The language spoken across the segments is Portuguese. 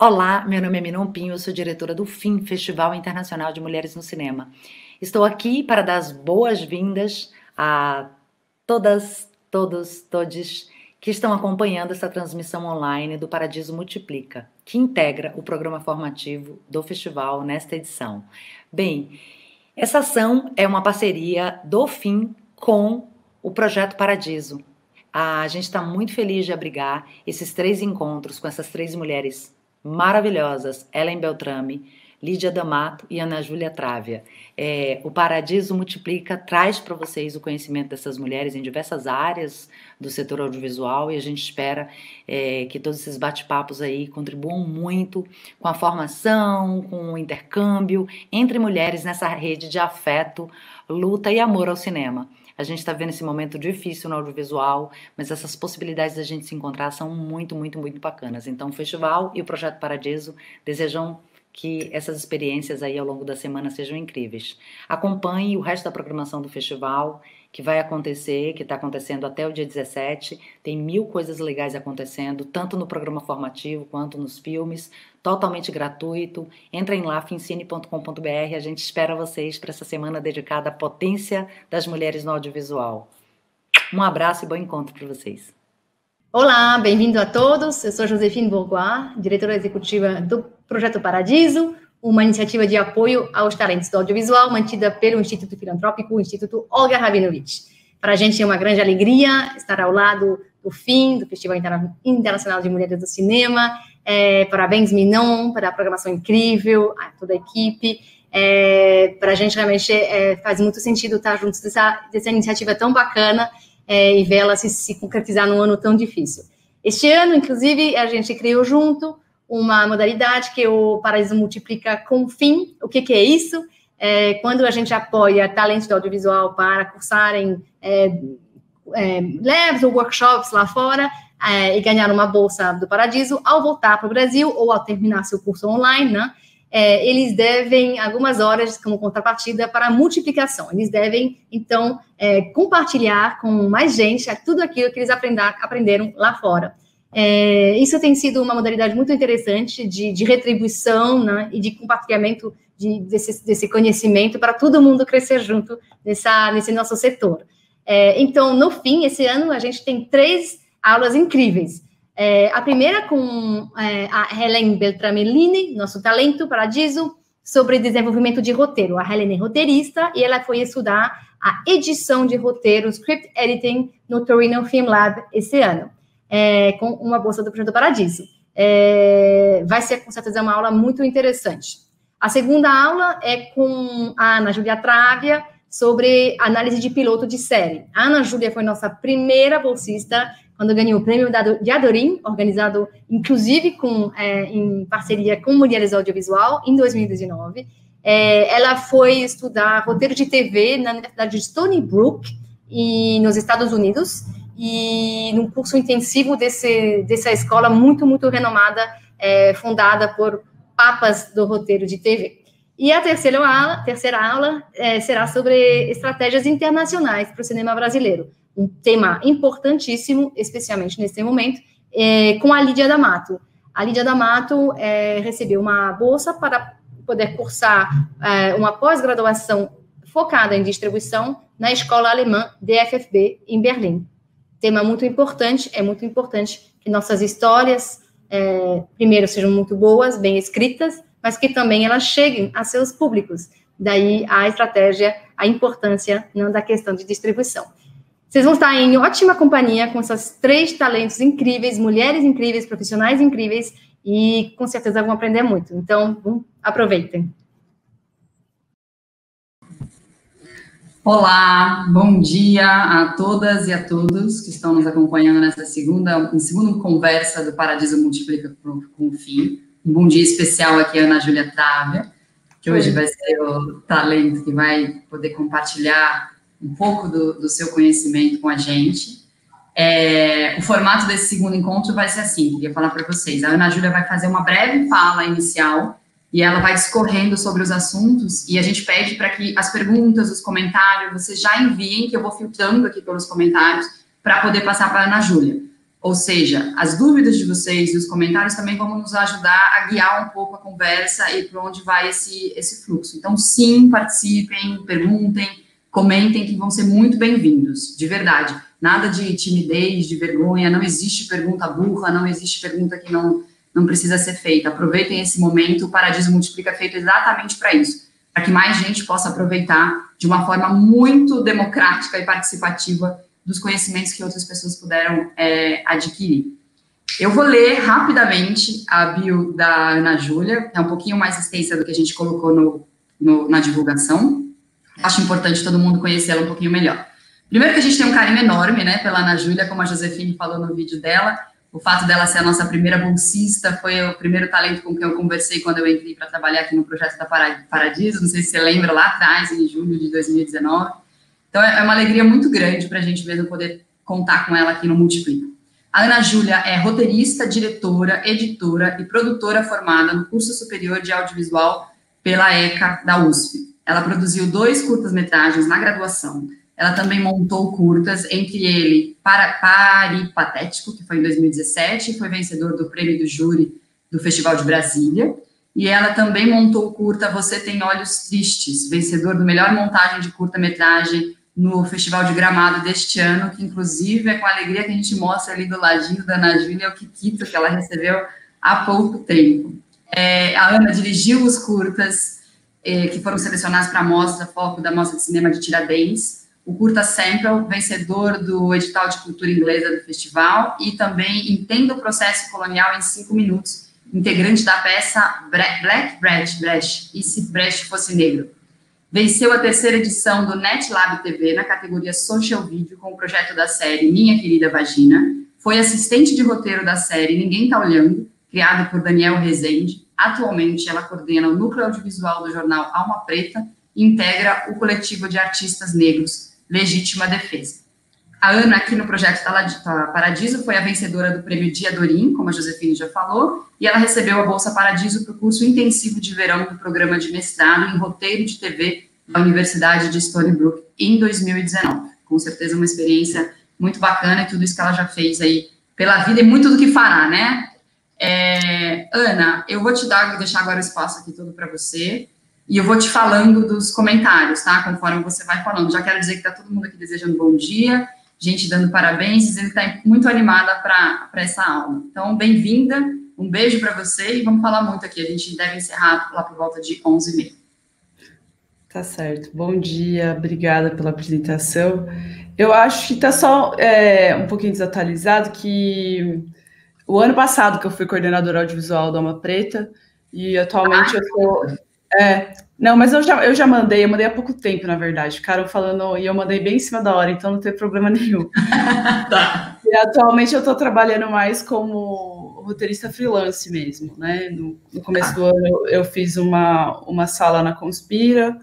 Olá, meu nome é Minon Pinho, eu sou diretora do FIM, Festival Internacional de Mulheres no Cinema. Estou aqui para dar as boas-vindas a todas, todos, todes que estão acompanhando essa transmissão online do Paradiso Multiplica, que integra o programa formativo do festival nesta edição. Bem, essa ação é uma parceria do FIM com o Projeto Paradiso. A gente está muito feliz de abrigar esses 3 encontros com essas 3 mulheres maravilhosas, Ellen Beltrame, Lídia D'Amato e Ana Júlia Trávia. O Paradiso Multiplica traz para vocês o conhecimento dessas mulheres em diversas áreas do setor audiovisual e a gente espera que todos esses bate-papos aí contribuam muito com a formação, com o intercâmbio entre mulheres nessa rede de afeto, luta e amor ao cinema. A gente está vendo esse momento difícil no audiovisual, mas essas possibilidades da gente se encontrar são muito, muito, muito bacanas. Então, o festival e o Projeto Paradiso desejam que essas experiências aí ao longo da semana sejam incríveis. Acompanhe o resto da programação do festival, que vai acontecer, que está acontecendo até o dia 17. Tem 1000 coisas legais acontecendo, tanto no programa formativo quanto nos filmes, totalmente gratuito. Entrem lá, fincine.com.br, a gente espera vocês para essa semana dedicada à potência das mulheres no audiovisual. Um abraço e bom encontro para vocês. Olá, bem-vindo a todos. Eu sou Josefine Bourgois, diretora executiva do Projeto Paradiso, uma iniciativa de apoio aos talentos do audiovisual mantida pelo Instituto Filantrópico, o Instituto Olga Rabinovich. Para a gente é uma grande alegria estar ao lado do FIM, do Festival Internacional de Mulheres do Cinema. Parabéns, Minon, para a programação incrível, a toda a equipe. Para a gente realmente faz muito sentido estar juntos dessa iniciativa tão bacana e vê-la se concretizar num ano tão difícil. Este ano, inclusive, a gente criou junto uma modalidade que o Paradiso Multiplica com FIM. O que é isso? Quando a gente apoia talentos do audiovisual para cursarem labs ou workshops lá fora e ganhar uma bolsa do Paradiso, ao voltar para o Brasil ou ao terminar seu curso online, né, eles devem algumas horas como contrapartida para a multiplicação. Eles devem, então, compartilhar com mais gente tudo aquilo que eles aprenderam lá fora. Isso tem sido uma modalidade muito interessante de retribuição, né, e de compartilhamento desse conhecimento para todo mundo crescer junto nesse nosso setor. Então, no fim, esse ano, a gente tem 3 aulas incríveis. A primeira com a Helen Beltrame, nosso talento Paradiso, sobre desenvolvimento de roteiro. A Helen é roteirista e ela foi estudar a edição de roteiro, script editing, no Torino Film Lab esse ano, com uma bolsa do Projeto Paradiso. Vai ser, com certeza, uma aula muito interessante. A segunda aula é com a Ana Júlia Trávia, sobre análise de piloto de série. A Ana Júlia foi nossa primeira bolsista quando ganhou o prêmio de Adorim, organizado, inclusive, em parceria com Mulheres Audiovisual, em 2019. Ela foi estudar roteiro de TV na Universidade de Stony Brook, nos Estados Unidos, e num curso intensivo dessa escola muito, muito renomada fundada por papas do roteiro de TV. E a terceira aula será sobre estratégias internacionais para o cinema brasileiro. Um tema importantíssimo, especialmente nesse momento, com a Lídia D'Amato. A Lídia D'Amato recebeu uma bolsa para poder cursar uma pós-graduação focada em distribuição na escola alemã DFFB, em Berlim. Tema muito importante, é muito importante que nossas histórias, primeiro, sejam muito boas, bem escritas, mas que também elas cheguem a seus públicos. Daí a estratégia, a importância da questão de distribuição. Vocês vão estar em ótima companhia com essas 3 talentos incríveis, mulheres incríveis, profissionais incríveis, e com certeza vão aprender muito. Então, aproveitem. Olá, bom dia a todas e a todos que estão nos acompanhando nessa segunda conversa do Paradiso Multiplica com o Fim. Um bom dia especial aqui a Ana Júlia Távia, que hoje vai ser o talento que vai poder compartilhar um pouco do seu conhecimento com a gente. O formato desse segundo encontro vai ser assim, queria falar para vocês. A Ana Júlia vai fazer uma breve fala inicial e ela vai discorrendo sobre os assuntos e a gente pede para que as perguntas, os comentários, vocês já enviem, que eu vou filtrando aqui pelos comentários para poder passar para a Ana Júlia. Ou seja, as dúvidas de vocês e os comentários também vão nos ajudar a guiar um pouco a conversa e para onde vai esse fluxo. Então, sim, participem, perguntem, comentem, que vão ser muito bem-vindos, de verdade. Nada de timidez, de vergonha, não existe pergunta burra, não existe pergunta que não precisa ser feita. Aproveitem esse momento, o Paradiso Multiplica é feito exatamente para isso, para que mais gente possa aproveitar de uma forma muito democrática e participativa dos conhecimentos que outras pessoas puderam adquirir. Eu vou ler rapidamente a bio da Ana Júlia, é um pouquinho mais extensa do que a gente colocou na divulgação. Acho importante todo mundo conhecê-la um pouquinho melhor. Primeiro que a gente tem um carinho enorme, né, pela Ana Júlia, como a Josefine falou no vídeo dela. O fato dela ser a nossa primeira bolsista foi o primeiro talento com quem eu conversei quando eu entrei para trabalhar aqui no projeto da Paradiso. Não sei se você lembra, lá atrás, em julho de 2019. Então, é uma alegria muito grande para a gente mesmo poder contar com ela aqui no Multiplica. A Ana Júlia é roteirista, diretora, editora e produtora formada no curso superior de audiovisual pela ECA da USP. Ela produziu 2 curtas-metragens na graduação. Ela também montou curtas, entre ele Paripatético, que foi em 2017, e foi vencedor do prêmio do júri do Festival de Brasília. E ela também montou o curta Você Tem Olhos Tristes, vencedor do melhor montagem de curta-metragem no Festival de Gramado deste ano, que inclusive é com alegria que a gente mostra ali do ladinho da Ana Júlia o Kikito, que ela recebeu há pouco tempo. A Ana dirigiu os curtas que foram selecionados para a mostra Foco da Mostra de Cinema de Tiradentes, o curta Sample, vencedor do edital de cultura inglesa do festival, e também Entenda o Processo Colonial em 5 minutos, integrante da peça Black Brecht, e se Brecht fosse negro. Venceu a 3ª edição do NetLab TV na categoria Social Video com o projeto da série Minha Querida Vagina. Foi assistente de roteiro da série Ninguém Tá Olhando, criado por Daniel Rezende. Atualmente, ela coordena o núcleo audiovisual do jornal Alma Preta e integra o coletivo de artistas negros Legítima Defesa. A Ana, aqui no projeto da Paradiso, foi a vencedora do prêmio Dia Dorim, como a Josefine já falou, e ela recebeu a Bolsa Paradiso para o curso intensivo de verão do programa de mestrado em roteiro de TV da Universidade de Stony Brook em 2019. Com certeza uma experiência muito bacana e tudo isso que ela já fez aí pela vida e muito do que fará, né? Ana, eu vou deixar agora o espaço aqui todo para você e eu vou te falando dos comentários, tá? Conforme você vai falando. Já quero dizer que tá todo mundo aqui desejando bom dia, gente dando parabéns, dizendo que está muito animada para essa aula. Então, bem-vinda, um beijo para você e vamos falar muito aqui. A gente deve encerrar lá por volta de 11h30. Tá certo. Bom dia, obrigada pela apresentação. Eu acho que está só um pouquinho desatualizado que o ano passado que eu fui coordenadora audiovisual da Alma Preta e atualmente eu sou... não, mas eu já mandei há pouco tempo, na verdade. Ficaram falando, e eu mandei bem em cima da hora, então não tem problema nenhum. Tá. E atualmente eu estou trabalhando mais como roteirista freelance mesmo, né? No começo do ano eu fiz uma sala na Conspira,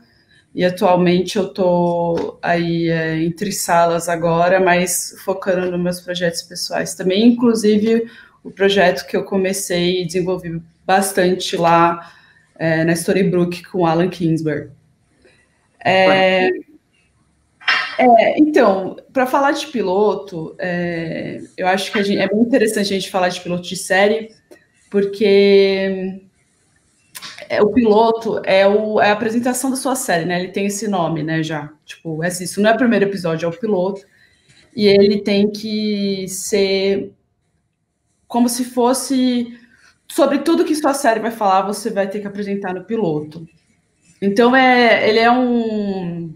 e atualmente eu estou aí entre salas agora, mas focando nos meus projetos pessoais também, inclusive o projeto que eu comecei e desenvolvi bastante lá na Storybrooke com Alan Kingsbury. Então, para falar de piloto, eu acho que é muito interessante a gente falar de piloto de série, porque o piloto é a apresentação da sua série, né? Ele tem esse nome, né, já. Tipo, isso não é o primeiro episódio, é o piloto. E ele tem que ser como se fosse sobre tudo que sua série vai falar, você vai ter que apresentar no piloto. Então, ele é um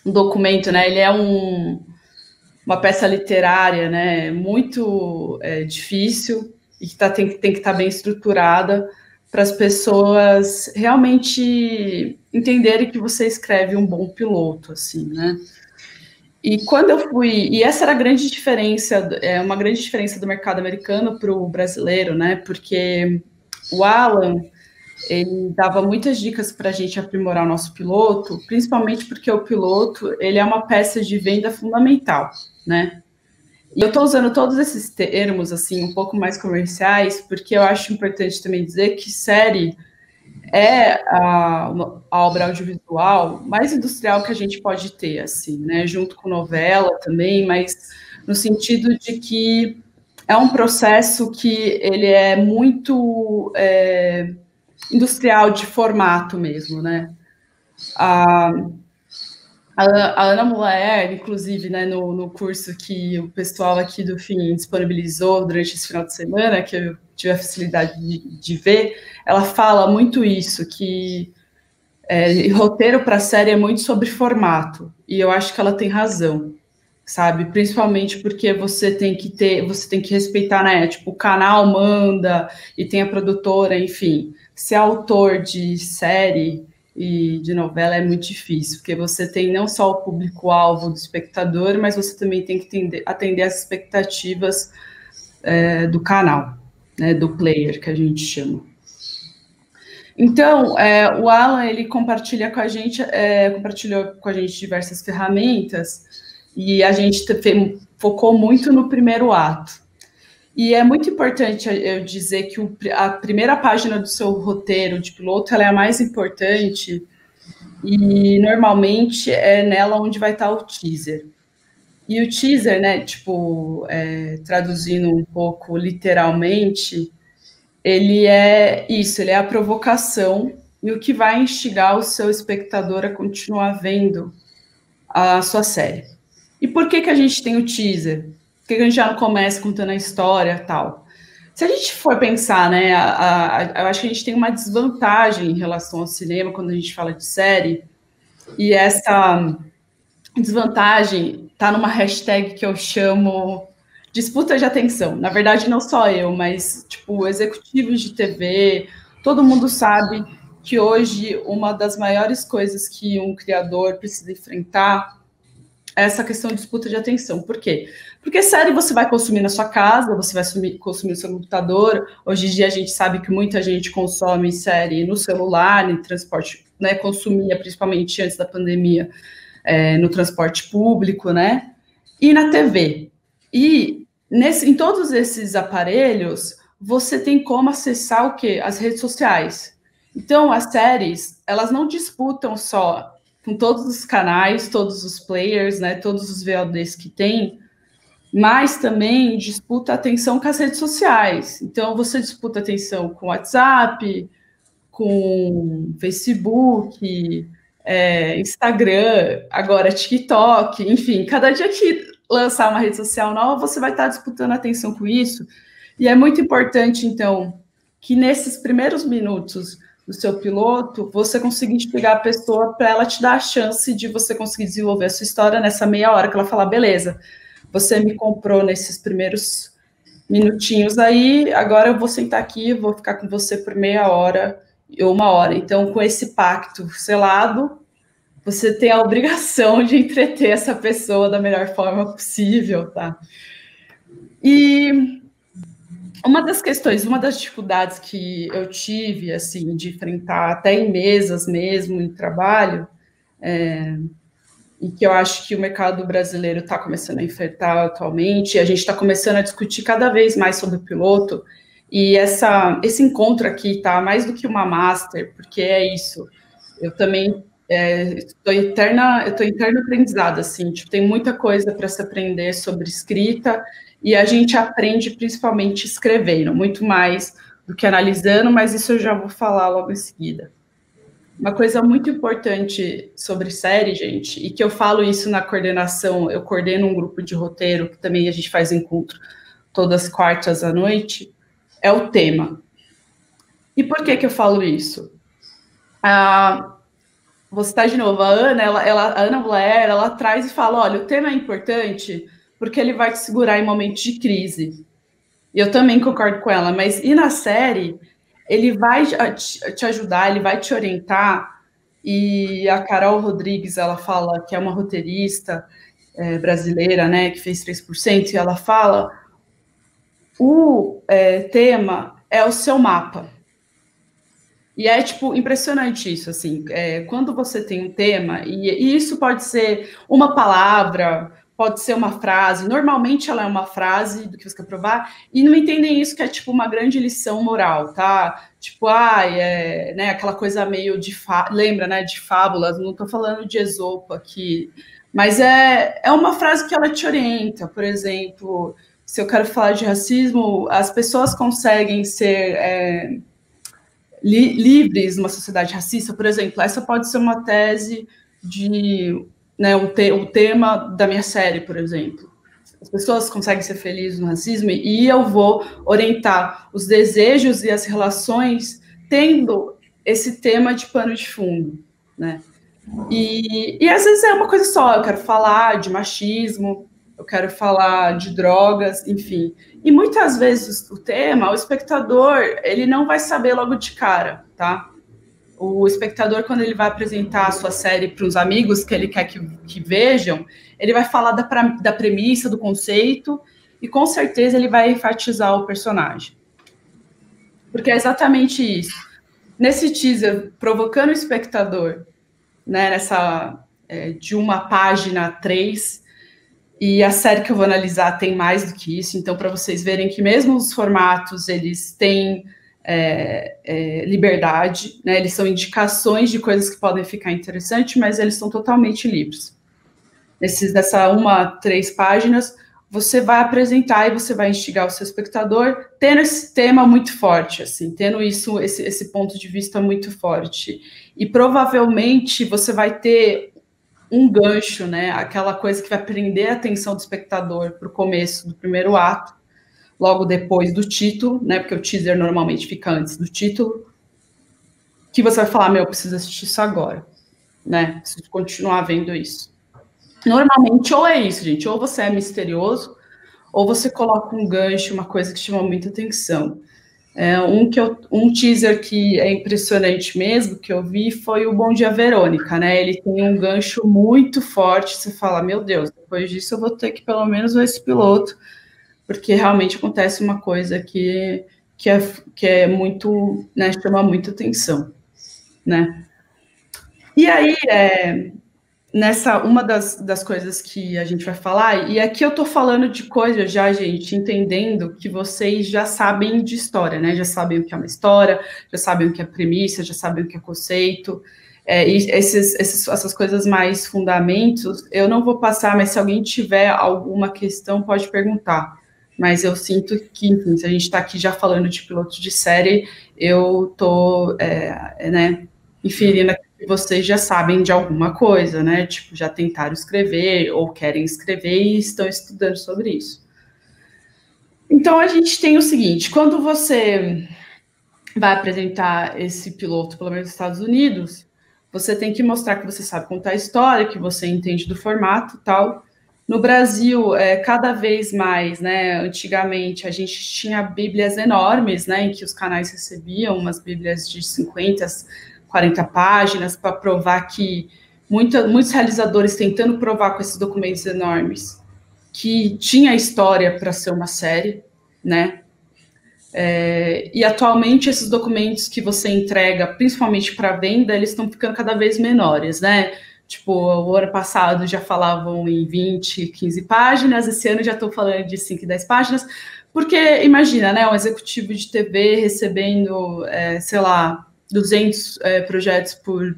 documento, né? Ele é uma peça literária, né? Muito difícil e que tem que estar bem estruturada para as pessoas realmente entenderem que você escreve um bom piloto, assim, né? E quando eu fui... E essa era a grande diferença, uma grande diferença do mercado americano para o brasileiro, né? Porque o Alan, ele dava muitas dicas para a gente aprimorar o nosso piloto, principalmente porque o piloto, ele é uma peça de venda fundamental, né? E eu estou usando todos esses termos, assim, um pouco mais comerciais, porque eu acho importante também dizer que série é a obra audiovisual mais industrial que a gente pode ter, assim, né? Junto com novela também, mas no sentido de que é um processo que ele é muito industrial de formato mesmo, né? A Ana Mulaer, inclusive, né, no curso que o pessoal aqui do FIM disponibilizou durante esse final de semana, que eu tive a facilidade de ver, ela fala muito isso, que roteiro para série é muito sobre formato, e eu acho que ela tem razão, sabe? Principalmente porque você tem que respeitar, né? Tipo, o canal manda, e tem a produtora, enfim. Ser autor de série e de novela é muito difícil, porque você tem não só o público-alvo do espectador, mas você também tem que atender às expectativas do canal, né, do player, que a gente chama. Então, o Alan, ele compartilhou com a gente diversas ferramentas, e a gente focou muito no primeiro ato. E é muito importante eu dizer que a primeira página do seu roteiro de piloto, ela é a mais importante, e normalmente é nela onde vai estar o teaser. E o teaser, né, tipo, traduzindo um pouco literalmente, ele é isso, ele é a provocação e o que vai instigar o seu espectador a continuar vendo a sua série. E por que a gente tem o teaser? Por que a gente já não começa contando a história e tal? Se a gente for pensar, né, eu acho que a gente tem uma desvantagem em relação ao cinema quando a gente fala de série, e essa desvantagem está numa hashtag que eu chamo disputa de atenção. Na verdade, não só eu, mas, tipo, executivos de TV, todo mundo sabe que hoje uma das maiores coisas que um criador precisa enfrentar é essa questão de disputa de atenção. Por quê? Porque série você vai consumir na sua casa, você vai consumir no seu computador. Hoje em dia a gente sabe que muita gente consome série no celular, em transporte, né? Consumia, principalmente antes da pandemia, no transporte público, né? E na TV. E em todos esses aparelhos, você tem como acessar o quê? As redes sociais. Então, as séries, elas não disputam só com todos os canais, todos os players, né, todos os VODs que tem, mas também disputa atenção com as redes sociais. Então, você disputa atenção com WhatsApp, com Facebook, Instagram, agora TikTok, enfim, cada dia que lançar uma rede social nova, você vai estar disputando atenção com isso. E é muito importante, então, que nesses primeiros minutos do seu piloto, você consiga instigar a pessoa para ela te dar a chance de você conseguir desenvolver a sua história nessa meia hora, que ela fala, beleza, você me comprou nesses primeiros minutinhos aí, agora eu vou sentar aqui, vou ficar com você por meia hora ou uma hora. Então, com esse pacto selado, você tem a obrigação de entreter essa pessoa da melhor forma possível, tá? E uma das dificuldades que eu tive, assim, de enfrentar até em mesas mesmo, em trabalho, e que eu acho que o mercado brasileiro está começando a enfrentar atualmente, e a gente está começando a discutir cada vez mais sobre o piloto, e esse encontro aqui tá mais do que uma master, porque é isso. Eu também estou eterna aprendizada, assim, tipo, tem muita coisa para se aprender sobre escrita, e a gente aprende principalmente escrevendo, muito mais do que analisando, mas isso eu já vou falar logo em seguida. Uma coisa muito importante sobre série, gente, e que eu falo isso na coordenação, eu coordeno um grupo de roteiro, que também a gente faz encontro todas as quartas à noite, é o tema. E por que eu falo isso? Vou citar de novo, a Ana, a Ana Blair, ela traz e fala, olha, o tema é importante porque ele vai te segurar em momentos de crise. E eu também concordo com ela, mas e na série, ele vai te ajudar, ele vai te orientar, e a Carol Rodrigues, ela fala que é uma roteirista brasileira, né, que fez 3%, e ela fala, o tema é o seu mapa. E é, tipo, impressionante isso, assim, quando você tem um tema, e isso pode ser uma palavra, pode ser uma frase, normalmente ela é uma frase do que você quer provar, e não entendem isso que é, tipo, uma grande lição moral, tá? Tipo, né, aquela coisa meio lembra, né, de fábulas, não tô falando de Esopo aqui, mas é uma frase que ela te orienta, por exemplo, se eu quero falar de racismo, as pessoas conseguem ser livres numa sociedade racista, por exemplo, essa pode ser uma tese de, né, o tema da minha série, por exemplo. As pessoas conseguem ser felizes no racismo e eu vou orientar os desejos e as relações tendo esse tema de pano de fundo, né? E às vezes é uma coisa só, eu quero falar de machismo, eu quero falar de drogas, enfim. E muitas vezes o tema, o espectador, ele não vai saber logo de cara, tá? O espectador, quando ele vai apresentar a sua série para os amigos que ele quer que vejam, ele vai falar da premissa, do conceito, e com certeza ele vai enfatizar o personagem. Porque é exatamente isso. Nesse teaser, provocando o espectador, né, de uma página 3, e a série que eu vou analisar tem mais do que isso, então para vocês verem que mesmo os formatos, eles têm liberdade, né, eles são indicações de coisas que podem ficar interessantes, mas eles são totalmente livres. Dessa 3 páginas, você vai apresentar e você vai instigar o seu espectador, tendo esse tema muito forte, assim, tendo esse ponto de vista muito forte. E provavelmente você vai ter um gancho, né? Aquela coisa que vai prender a atenção do espectador para o começo do primeiro ato, logo depois do título, né? Porque o teaser normalmente fica antes do título, que você vai falar, eu preciso assistir isso agora, né? Preciso continuar vendo isso. Normalmente, ou é isso, gente, ou você é misterioso, ou você coloca um gancho, uma coisa que chama muita atenção. Um teaser que é impressionante mesmo, que eu vi, foi o Bom Dia Verônica, né? Ele tem um gancho muito forte, você fala, meu Deus, depois disso eu vou ter que pelo menos ver esse piloto, porque realmente acontece uma coisa que é muito, né, chama muita atenção, né? E aí, uma das coisas que a gente vai falar, e aqui eu tô falando de coisas já, gente, entendendo que vocês já sabem de história, né? Já sabem o que é uma história, já sabem o que é premissa, já sabem o que é conceito, e essas coisas mais fundamentos, eu não vou passar, mas se alguém tiver alguma questão, pode perguntar. Mas eu sinto que, enfim, se a gente tá aqui já falando de piloto de série, eu tô, né, inferindo aqui que vocês já sabem de alguma coisa, né? Tipo, já tentaram escrever ou querem escrever e estão estudando sobre isso. Então, a gente tem o seguinte, quando você vai apresentar esse piloto, pelo menos nos Estados Unidos, você tem que mostrar que você sabe contar a história, que você entende do formato e tal. No Brasil, cada vez mais, né? Antigamente, a gente tinha bíblias enormes, né? Em que os canais recebiam umas bíblias de 50, 40 páginas para provar que muitos realizadores tentando provar com esses documentos enormes que tinha história para ser uma série, né? E atualmente esses documentos que você entrega, principalmente para venda, eles estão ficando cada vez menores, né? Tipo, o ano passado já falavam em 20, 15 páginas, esse ano já estou falando de 5, 10 páginas, porque imagina, né, um executivo de TV recebendo, sei lá, 200 projetos por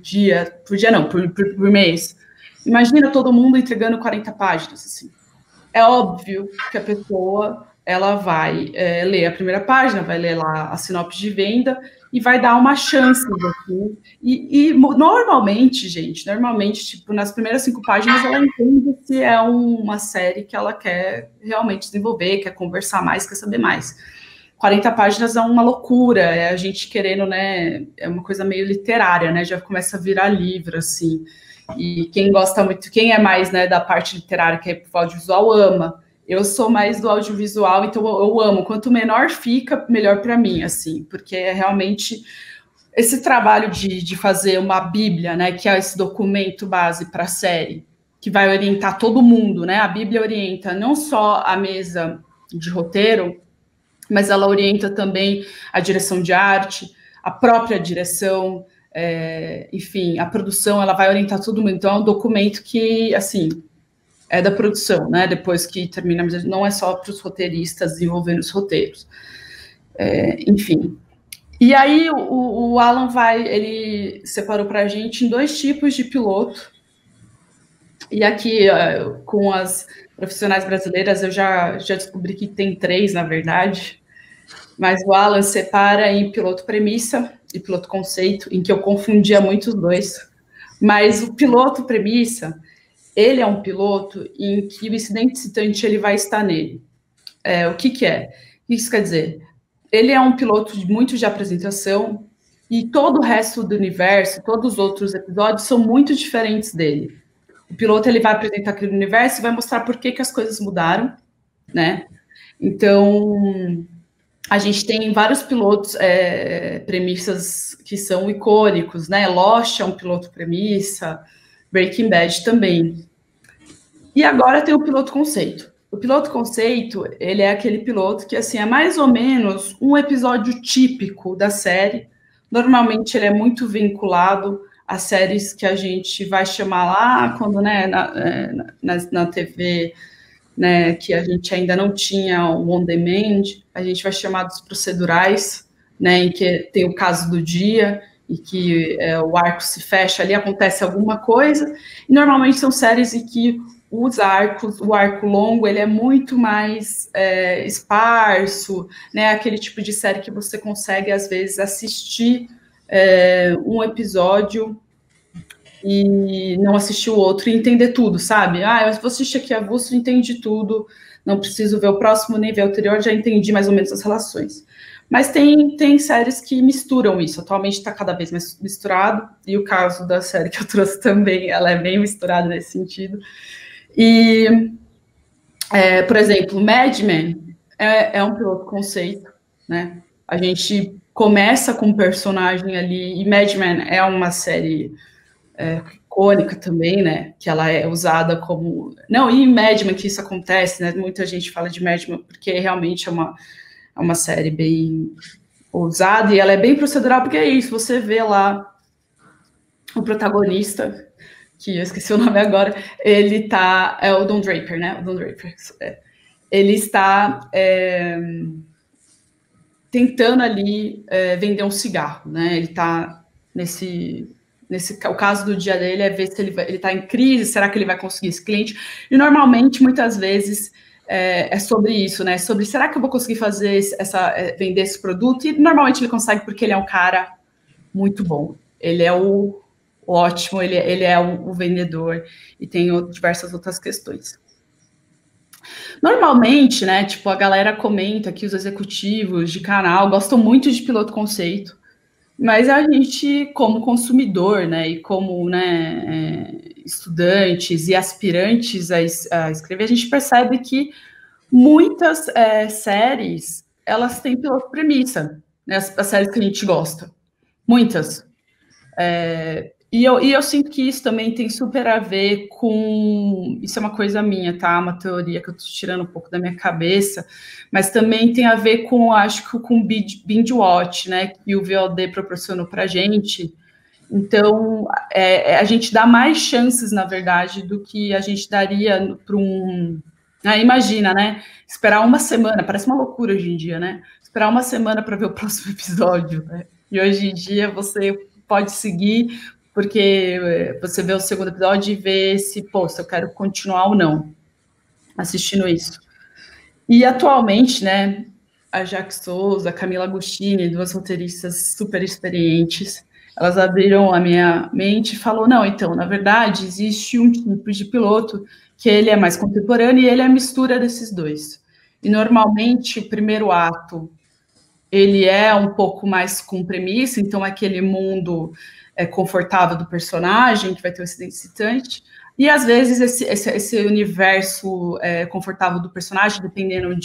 por mês. Imagina todo mundo entregando 40 páginas, assim. É óbvio que a pessoa, ela vai ler a primeira página, vai ler lá a sinopse de venda e vai dar uma chance, assim. E normalmente, gente, tipo, nas primeiras 5 páginas ela entende se é uma série que ela quer realmente desenvolver, quer conversar mais, quer saber mais. 40 páginas é uma loucura, é a gente querendo, né, é uma coisa meio literária, né, já começa a virar livro, assim. E quem gosta muito, quem é mais, né, da parte literária, que é pro audiovisual, ama. Eu sou mais do audiovisual, então eu amo. Quanto menor fica, melhor para mim, assim, porque é realmente esse trabalho de fazer uma bíblia, né, que é esse documento base para a série, que vai orientar todo mundo, né? A Bíblia orienta não só a mesa de roteiro, mas ela orienta também a direção de arte, a própria direção, enfim, a produção, ela vai orientar todo mundo. Então, é um documento que, assim, é da produção, né? Depois que termina, não é só para os roteiristas desenvolvendo os roteiros. Enfim. E aí, o Alan ele separou para a gente em 2 tipos de piloto. E aqui, com as profissionais brasileiras, eu já descobri que tem 3, na verdade. Mas o Alan separa em piloto premissa e piloto conceito, em que eu confundia muito os dois. Mas o piloto premissa, ele é um piloto em que o incidente citante ele vai estar nele. O que é? Isso quer dizer, ele é um piloto muito de apresentação e todo o resto do universo, todos os outros episódios são muito diferentes dele. O piloto ele vai apresentar aquele universo e vai mostrar por que as coisas mudaram, né? Então, a gente tem vários pilotos premissas que são icônicos, né? Lost é um piloto premissa, Breaking Bad também. E agora tem o piloto conceito. O piloto conceito, ele é aquele piloto que, assim, é mais ou menos um episódio típico da série. Normalmente ele é muito vinculado a séries que a gente vai chamar lá quando, né, na TV, né, que a gente ainda não tinha o on demand, a gente vai chamar dos procedurais, né, em que tem o caso do dia e que o arco se fecha ali, acontece alguma coisa, e normalmente são séries em que o arco longo, ele é muito mais esparso, né, aquele tipo de série que você consegue, às vezes, assistir um episódio e não assistir o outro e entender tudo, sabe? Eu vou assistir aqui avulso e entendi tudo, não preciso ver o próximo nem ver o anterior, já entendi mais ou menos as relações. Mas tem séries que misturam isso, atualmente está cada vez mais misturado, e o caso da série que eu trouxe também, ela é bem misturada nesse sentido. E, por exemplo, Mad Men é um piloto conceito, né? A gente começa com um personagem ali, e Mad Men é uma série icônica também, né, que ela é usada como... Não, e em Mad Men que isso acontece, né, muita gente fala de Mad Men porque realmente é uma série bem ousada, e ela é bem procedural, porque é isso, você vê lá o protagonista, que eu esqueci o nome agora, ele tá... É o Don Draper, né, o Don Draper. Ele está tentando ali vender um cigarro, né, ele tá o caso do dia dele é ver se ele está em crise, será que ele vai conseguir esse cliente? E normalmente, muitas vezes, é sobre isso, né? Sobre será que eu vou conseguir fazer vender esse produto? E normalmente ele consegue porque ele é um cara muito bom. Ele é o ótimo, ele é o vendedor e tem diversas outras questões. Normalmente, né? Tipo, a galera comenta que os executivos de canal gostam muito de piloto conceito. Mas a gente, como consumidor, né, e como, né, estudantes e aspirantes a escrever, a gente percebe que muitas séries, elas têm piloto premissa, né, as séries que a gente gosta. Muitas. E eu sinto que isso também tem super a ver com... Isso é uma coisa minha, tá? Uma teoria que eu tô tirando um pouco da minha cabeça, mas também tem a ver com, acho que com binge watch, né? Que o VOD proporcionou pra gente. Então, a gente dá mais chances, na verdade, do que a gente daria para um... imagina, né? Esperar uma semana, parece uma loucura hoje em dia, né? Esperar uma semana para ver o próximo episódio, né? E hoje em dia você pode seguir, porque você vê o segundo episódio e vê se, se eu quero continuar ou não assistindo isso. E atualmente, né, a Jaque Souza, a Camila Agostini, duas roteiristas super experientes, elas abriram a minha mente e falou, não, então, na verdade, existe um tipo de piloto que ele é mais contemporâneo e ele é a mistura desses dois. E, normalmente, o primeiro ato, ele é um pouco mais com premissa, então, aquele mundo confortável do personagem, que vai ter o acidente excitante, e, às vezes, esse universo confortável do personagem, dependendo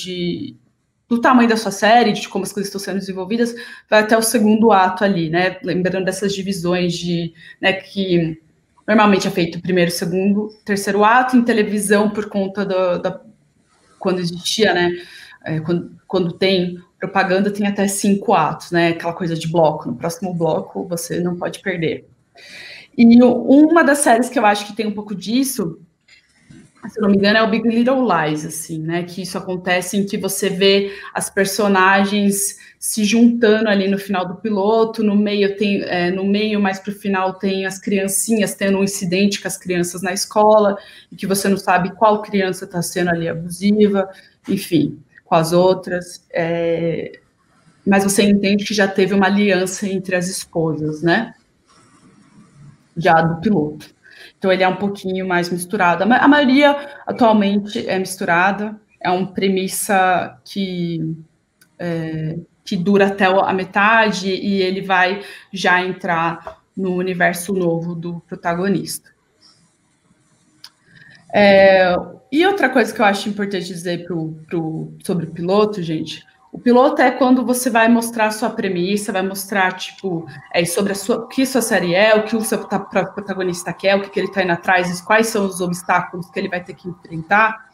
do tamanho da sua série, de como as coisas estão sendo desenvolvidas, vai até o segundo ato ali, né? Lembrando dessas divisões né, que normalmente é feito primeiro, segundo, terceiro ato, em televisão, por conta quando existia, né? Quando tem propaganda, tem até 5 atos, né? Aquela coisa de bloco. No próximo bloco, você não pode perder. E uma das séries que eu acho que tem um pouco disso, se eu não me engano, é o Big Little Lies, assim, né, que isso acontece em que você vê as personagens se juntando ali no final do piloto, no meio mais pro final tem as criancinhas tendo um incidente com as crianças na escola, e que você não sabe qual criança está sendo ali abusiva, enfim, com as outras, mas você entende que já teve uma aliança entre as esposas, né, já do piloto. Então, ele é um pouquinho mais misturado. A maioria, atualmente, é misturada. É uma premissa que dura até a metade e ele vai já entrar no universo novo do protagonista. E outra coisa que eu acho importante dizer sobre o piloto, gente, o piloto é quando você vai mostrar a sua premissa, vai mostrar, tipo, sobre o que sua série é, o que o seu protagonista quer, o que ele está indo atrás, quais são os obstáculos que ele vai ter que enfrentar.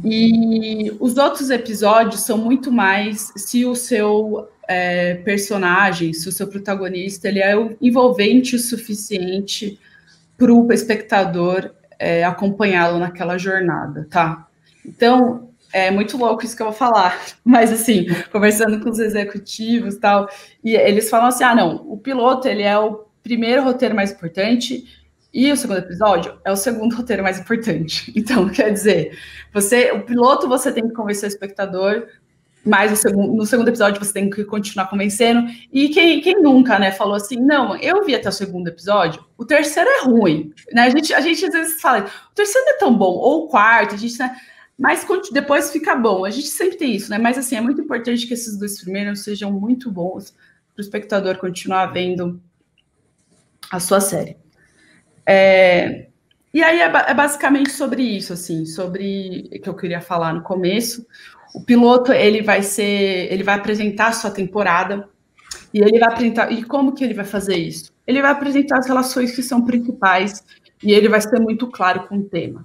E os outros episódios são muito mais se o seu personagem, se o seu protagonista, ele é envolvente o suficiente para o espectador acompanhá-lo naquela jornada, tá? Então, é muito louco isso que eu vou falar, mas assim, conversando com os executivos e tal, e eles falam assim, não, o piloto, ele é o primeiro roteiro mais importante e o segundo episódio é o segundo roteiro mais importante. Então, quer dizer, o piloto você tem que convencer o espectador, mas no segundo episódio você tem que continuar convencendo. E quem nunca, né, falou assim, não, eu vi até o segundo episódio, o terceiro é ruim, né? A gente às vezes fala, o terceiro não é tão bom, ou o quarto, a gente, né, mas depois fica bom. A gente sempre tem isso, né? Mas assim, é muito importante que esses 2 primeiros sejam muito bons para o espectador continuar vendo a sua série. E aí é basicamente sobre isso, assim, sobre o que eu queria falar no começo. O piloto, ele vai apresentar a sua temporada, e ele vai apresentar, e como que ele vai fazer isso? Ele vai apresentar as relações que são principais, e ele vai ser muito claro com o tema,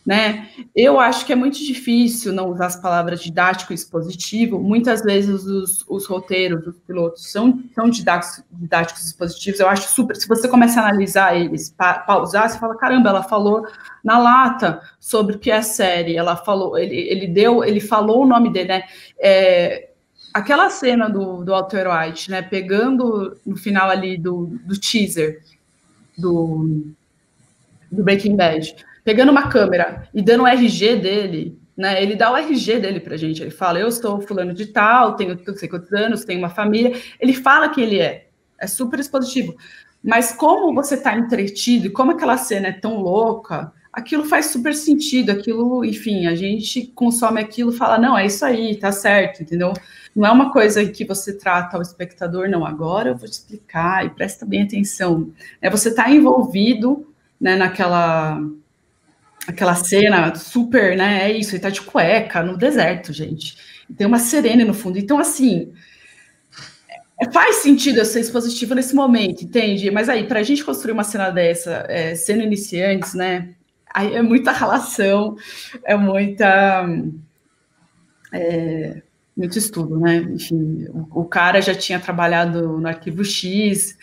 né? Eu acho que é muito difícil não usar as palavras didático e expositivo. Muitas vezes os roteiros dos pilotos são didáticos e expositivos. Eu acho super. Se você começa a analisar eles, pausar, você fala, caramba, ela falou na lata sobre o que é a série. Ela falou, ele falou o nome dele, né? Aquela cena do Walter White, né? Pegando no final ali do teaser do Breaking Bad, pegando uma câmera e dando o RG dele, né? Ele dá o RG dele pra gente. Ele fala, eu sou fulano de tal, tenho não sei quantos anos, tenho uma família. Ele fala que ele é super expositivo. Mas como você tá entretido e como aquela cena é tão louca, aquilo faz super sentido, aquilo, enfim, a gente consome aquilo e fala, não, é isso aí, tá certo, entendeu? Não é uma coisa que você trata ao espectador, não, agora eu vou te explicar e presta bem atenção. Você tá envolvido, né, naquela cena super, né, é isso, ele tá de cueca no deserto, gente, e tem uma sirene no fundo, então, assim, faz sentido eu ser expositivo nesse momento, entende? Mas aí, pra gente construir uma cena dessa, sendo iniciantes, né, aí é muita relação, é muito estudo, né, enfim, o cara já tinha trabalhado no Arquivo X,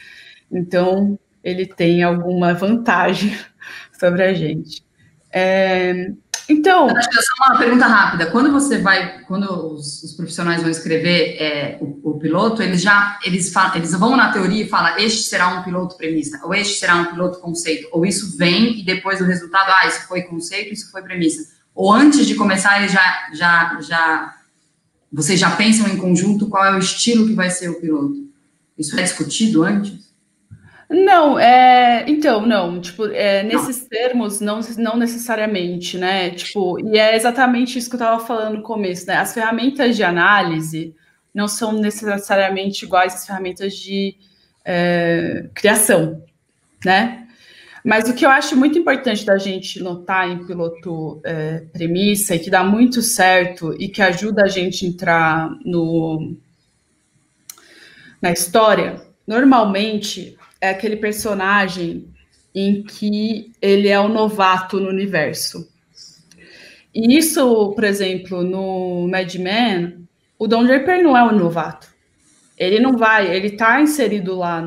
então ele tem alguma vantagem sobre a gente. Então... Acho que é só uma pergunta rápida. Quando os profissionais vão escrever o piloto, eles vão na teoria e falam, este será um piloto premissa, ou este será um piloto conceito, ou isso vem e depois do resultado, isso foi conceito, isso foi premissa. Ou antes de começar, eles vocês já pensam em conjunto qual é o estilo que vai ser o piloto? Isso é discutido antes? Não, então, não, tipo, nesses termos, não necessariamente, né, tipo, e é exatamente isso que eu estava falando no começo, né, as ferramentas de análise não são necessariamente iguais às ferramentas de criação, né, mas o que eu acho muito importante da gente notar em piloto premissa, e que dá muito certo, e que ajuda a gente a entrar na história, normalmente é aquele personagem em que ele é o novato no universo. E isso, por exemplo, no Mad Men, o Don Draper não é o novato. Ele não vai, ele está inserido lá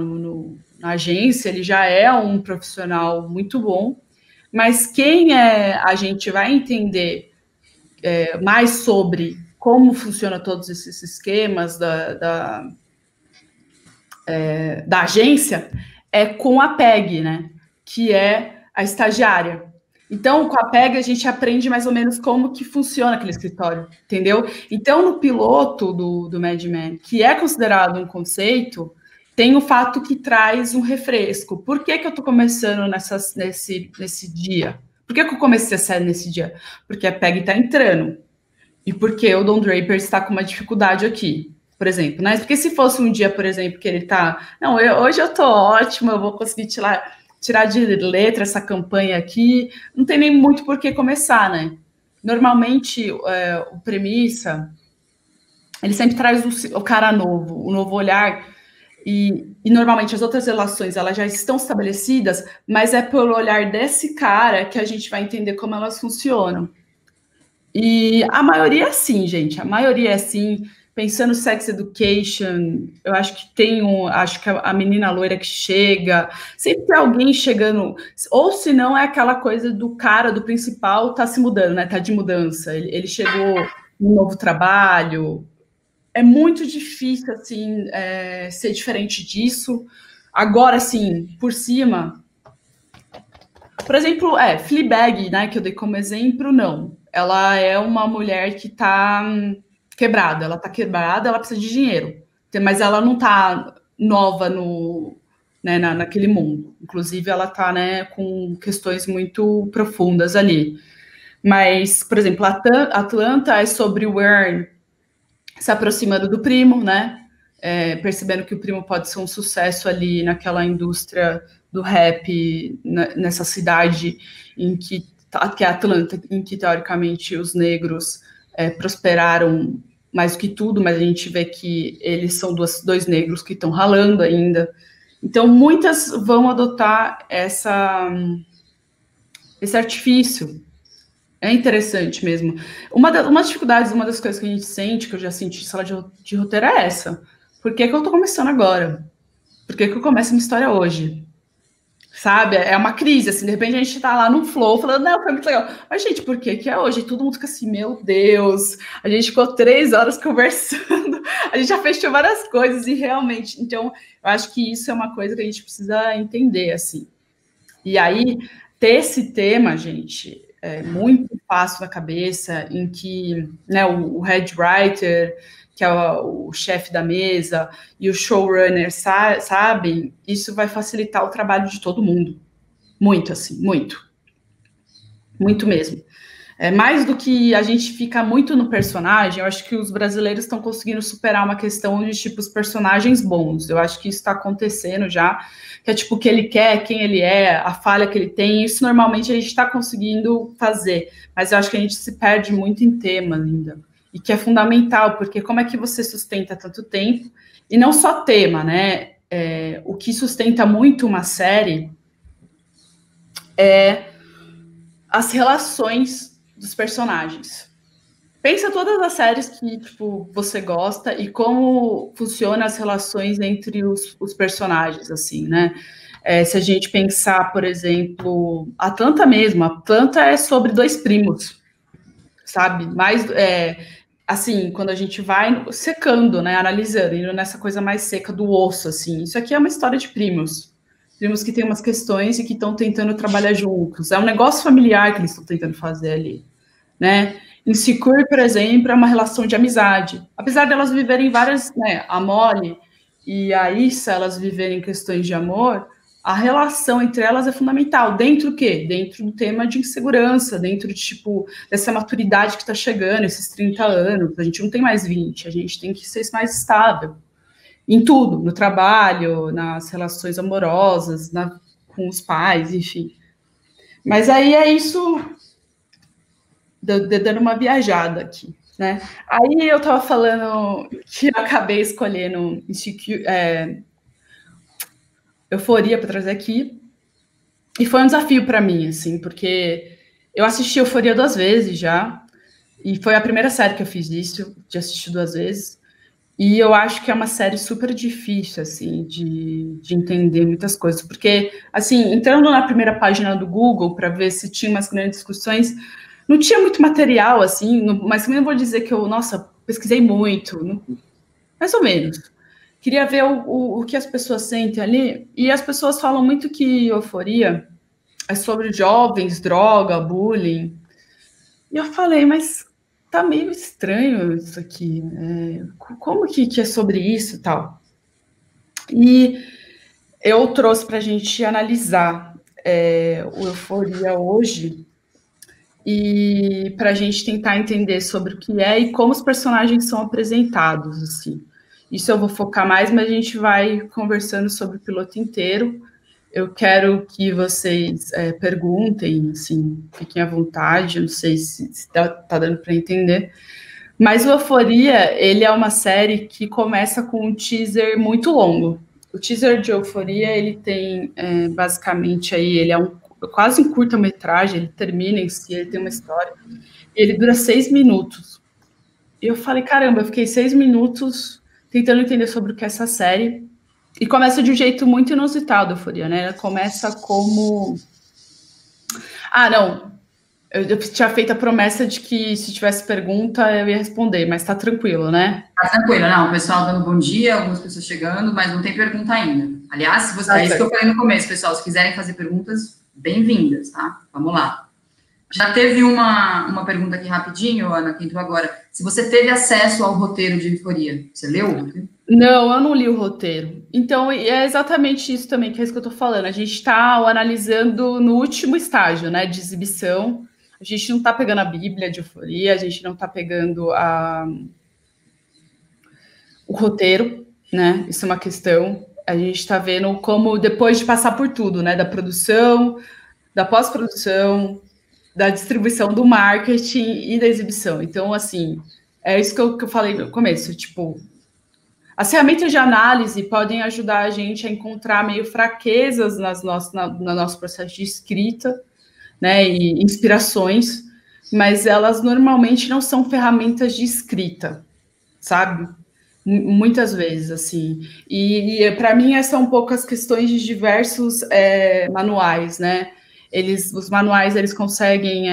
na agência, ele já é um profissional muito bom, mas quem a gente vai entender mais sobre como funciona todos esses esquemas da agência, com a PEG, né? Que é a estagiária. Então, com a PEG, a gente aprende mais ou menos como que funciona aquele escritório, entendeu? Então, no piloto do Mad Men, que é considerado um conceito, tem o fato que traz um refresco. Por que eu estou começando nesse dia? Por que eu comecei a série nesse dia? Porque a PEG está entrando. E porque o Don Draper está com uma dificuldade aqui. Por exemplo, né? Porque se fosse um dia, por exemplo, que ele tá... Não, hoje eu tô ótima, eu vou conseguir tirar de letra essa campanha aqui. Não tem nem muito por que começar, né? Normalmente, o premissa, ele sempre traz o cara novo, o novo olhar. E normalmente as outras relações, elas já estão estabelecidas, mas é pelo olhar desse cara que a gente vai entender como elas funcionam. E a maioria é assim, gente. A maioria é assim... Pensando Sex Education, eu acho que acho que a menina loira que chega, sempre tem alguém chegando, ou se não é aquela coisa do cara, do principal, tá se mudando, né? Tá de mudança, ele chegou num novo trabalho. É muito difícil, assim, ser diferente disso. Agora, assim, por cima, por exemplo, Fleabag, né, que eu dei como exemplo, não. Ela é uma mulher que tá... quebrada, ela tá quebrada, ela precisa de dinheiro, mas ela não tá nova naquele mundo, inclusive ela tá, né, com questões muito profundas ali, mas, por exemplo, Atlanta é sobre o Earn se aproximando do primo, né, percebendo que o primo pode ser um sucesso ali naquela indústria do rap, nessa cidade que é Atlanta, em que teoricamente os negros prosperaram mais do que tudo, mas a gente vê que eles são dois negros que estão ralando ainda. Então, muitas vão adotar esse artifício. É interessante mesmo. Uma das dificuldades, uma das coisas que a gente sente, que eu já senti em sala de roteiro, é essa. Por que eu estou começando agora? Por que eu começo minha história hoje? Sabe? É uma crise, assim, de repente a gente tá lá num flow, falando, não, foi muito legal. Mas, gente, por que é hoje? Todo mundo fica assim, meu Deus, a gente ficou 3 horas conversando, a gente já fechou várias coisas, e realmente, então, eu acho que isso é uma coisa que a gente precisa entender, assim. E aí, ter esse tema, gente, é muito fácil na cabeça, em que, né, o head writer, que é o chefe da mesa, e o showrunner sabem, isso vai facilitar o trabalho de todo mundo. Muito, assim, muito. Muito mesmo. Mais do que a gente fica muito no personagem, eu acho que os brasileiros estão conseguindo superar uma questão de, tipo, os personagens bons. Eu acho que isso está acontecendo já, que é, tipo, o que ele quer, quem ele é, a falha que ele tem, isso normalmente a gente está conseguindo fazer. Mas eu acho que a gente se perde muito em tema ainda. E que é fundamental, porque como é que você sustenta tanto tempo? E não só tema, né? O que sustenta muito uma série é as relações dos personagens. pensa todas as séries que, tipo, você gosta e como funcionam as relações entre os personagens, assim, né? Se a gente pensar, por exemplo, Atlanta mesmo, Atlanta é sobre dois primos, sabe? Mais, assim, quando a gente vai secando, né, analisando, indo nessa coisa mais seca do osso, assim. Isso aqui é uma história de primos. Primos que têm umas questões e que estão tentando trabalhar juntos. É um negócio familiar que eles estão tentando fazer ali, né? Em Secure, por exemplo, é uma relação de amizade. Apesar delas viverem várias, né, a Molly e a Issa, elas viverem questões de amor, a relação entre elas é fundamental. Dentro do quê? Dentro do tema de insegurança, dentro de, tipo, dessa maturidade que está chegando, esses 30 anos. A gente não tem mais 20, a gente tem que ser mais estável. Em tudo, no trabalho, nas relações amorosas, com os pais, enfim. Mas aí é isso, dando uma viajada aqui, né? Aí eu estava falando que eu acabei escolhendo Euforia para trazer aqui, e foi um desafio para mim, assim, porque eu assisti Euforia 2 vezes já, e foi a primeira série que eu fiz isso, de assistir 2 vezes, e eu acho que é uma série super difícil, assim, de entender muitas coisas, porque, assim, entrando na primeira página do Google para ver se tinha umas grandes discussões, não tinha muito material, assim, mas também não vou dizer que eu, nossa, pesquisei muito, mais ou menos. Queria ver o que as pessoas sentem ali, e as pessoas falam muito que Euforia é sobre jovens, droga, bullying. E eu falei, mas tá meio estranho isso aqui. Como que é sobre isso e tal? E eu trouxe para a gente analisar o Euforia hoje e para a gente tentar entender sobre o que é e como os personagens são apresentados, assim. Isso eu vou focar mais, mas a gente vai conversando sobre o piloto inteiro. Eu quero que vocês perguntem, assim, fiquem à vontade, não sei se tá dando para entender. Mas o Euforia, ele é uma série que começa com um teaser muito longo. O teaser de Euforia, ele tem, basicamente, aí, ele é quase um curta-metragem, ele termina em si, ele tem uma história, e ele dura 6 minutos. E eu falei, caramba, eu fiquei 6 minutos tentando entender sobre o que é essa série, e começa de um jeito muito inusitado, Euforia, né? Ela começa como... eu tinha feito a promessa de que se tivesse pergunta eu ia responder, mas tá tranquilo, né? Tá tranquilo, não, o pessoal dando bom dia, algumas pessoas chegando, mas não tem pergunta ainda. Aliás, se você, é isso que eu falei no começo, pessoal, se quiserem fazer perguntas, bem-vindas, tá? Vamos lá. Já teve uma pergunta aqui rapidinho, Ana, que entrou agora. Se você teve acesso ao roteiro de Euforia, você leu? Não, eu não li o roteiro. Então, é exatamente isso também, que é isso que eu tô falando. A gente tá analisando no último estágio, né, de exibição. A gente não tá pegando a Bíblia de Euforia, a gente não tá pegando o roteiro, né, isso é uma questão. A gente tá vendo como, depois de passar por tudo, né, da produção, da pós-produção, da distribuição, do marketing e da exibição. Então, assim, é isso que eu falei no começo, tipo... As ferramentas de análise podem ajudar a gente a encontrar meio fraquezas no nosso processo de escrita, né, e inspirações, mas elas normalmente não são ferramentas de escrita, sabe? Muitas vezes, assim. E para mim, essas são um pouco as questões de diversos manuais, né? Os manuais, eles conseguem...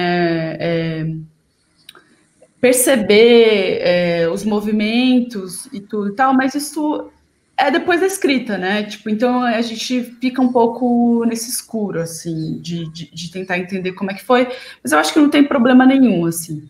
perceber os movimentos e tudo e tal, mas isso é depois da escrita, né? Tipo, então a gente fica um pouco nesse escuro, assim, de tentar entender como é que foi, mas eu acho que não tem problema nenhum, assim.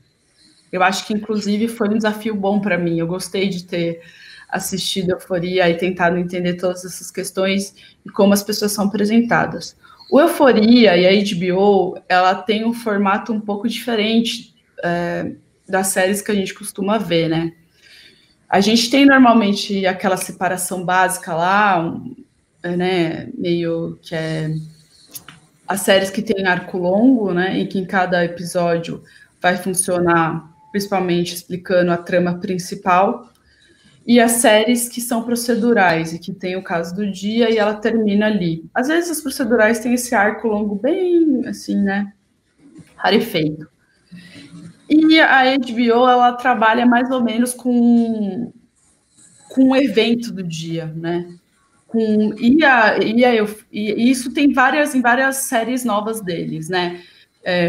Eu acho que, inclusive, foi um desafio bom para mim. Eu gostei de ter assistido Euforia e tentado entender todas essas questões e como as pessoas são apresentadas. O Euforia e a HBO, ela tem um formato um pouco diferente das séries que a gente costuma ver, né? A gente tem normalmente aquela separação básica lá, né, meio que é as séries que tem arco longo, né, e que em cada episódio vai funcionar principalmente explicando a trama principal, e as séries que são procedurais e que tem o caso do dia e ela termina ali. Às vezes as procedurais têm esse arco longo bem, assim, né, rarefeito. E a HBO, ela trabalha mais ou menos com o evento do dia, né? E isso tem em várias séries novas deles, né?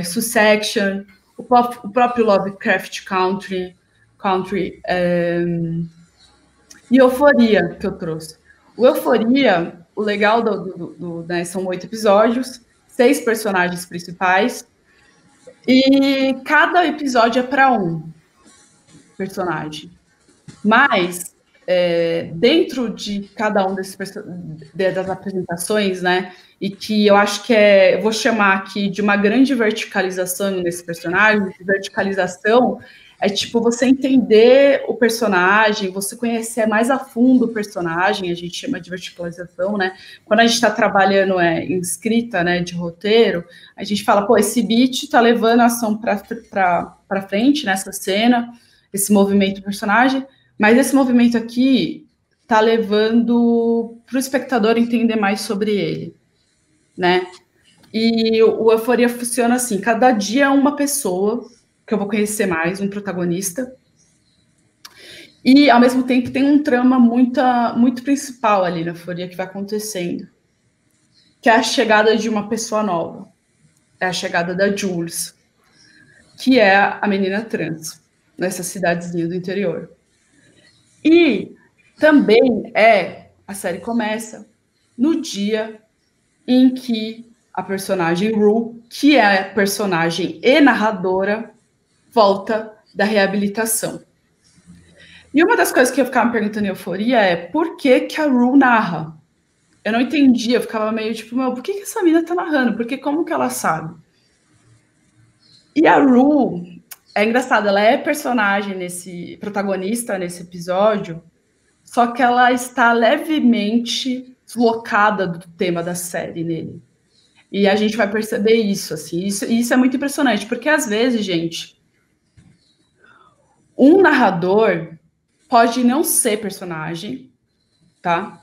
Succession, o próprio Lovecraft Country, e Euforia, que eu trouxe. O Euforia, o legal né, são 8 episódios, 6 personagens principais, e cada episódio é para um personagem. Mas, dentro de cada um das apresentações, né, e que eu acho que eu vou chamar aqui de uma grande verticalização nesse personagem, verticalização é tipo você entender o personagem, você conhecer mais a fundo o personagem, a gente chama de verticalização, né? Quando a gente está trabalhando em escrita, né, de roteiro, a gente fala, pô, esse beat está levando a ação para frente nessa cena, esse movimento do personagem, mas esse movimento aqui está levando para o espectador entender mais sobre ele, né? E o Euforia funciona assim, cada dia é uma pessoa que eu vou conhecer mais, um protagonista, e ao mesmo tempo tem um trama muito principal ali na Euforia que vai acontecendo, que é a chegada de uma pessoa nova, é a chegada da Jules, que é a menina trans, nessa cidadezinha do interior. E também a série começa no dia em que a personagem Rue, que é a personagem e narradora, volta da reabilitação. E uma das coisas que eu ficava me perguntando em Euforia é por que a Rue narra? Eu não entendia, eu ficava meio tipo, por que essa menina tá narrando? Porque como que ela sabe? E a Rue, é engraçado, ela é protagonista nesse episódio, só que ela está levemente deslocada do tema da série nele. E a gente vai perceber isso, assim, isso é muito impressionante, porque às vezes, gente, um narrador pode não ser personagem, tá?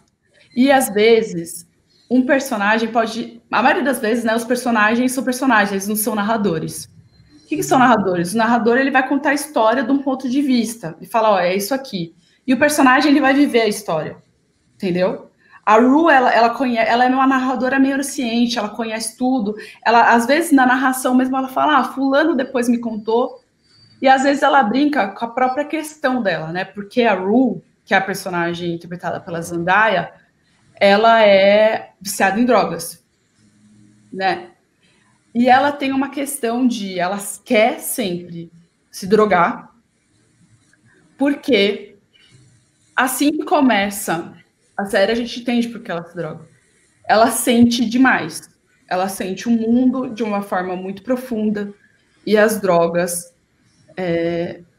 E às vezes, um personagem pode... A maioria das vezes, né, os personagens são personagens, eles não são narradores. O que são narradores? O narrador, ele vai contar a história de um ponto de vista e falar, é isso aqui. E o personagem, ele vai viver a história, entendeu? A Rue, ela é uma narradora meio onisciente, ela conhece tudo. Ela, às vezes, na narração mesmo, ela fala, fulano depois me contou. E às vezes ela brinca com a própria questão dela, né? Porque a Rue, que é a personagem interpretada pela Zendaya, ela é viciada em drogas, né? E ela tem uma questão de... Ela quer sempre se drogar, porque assim que começa a série, a gente entende por que ela se droga. Ela sente demais. Ela sente o mundo de uma forma muito profunda, e as drogas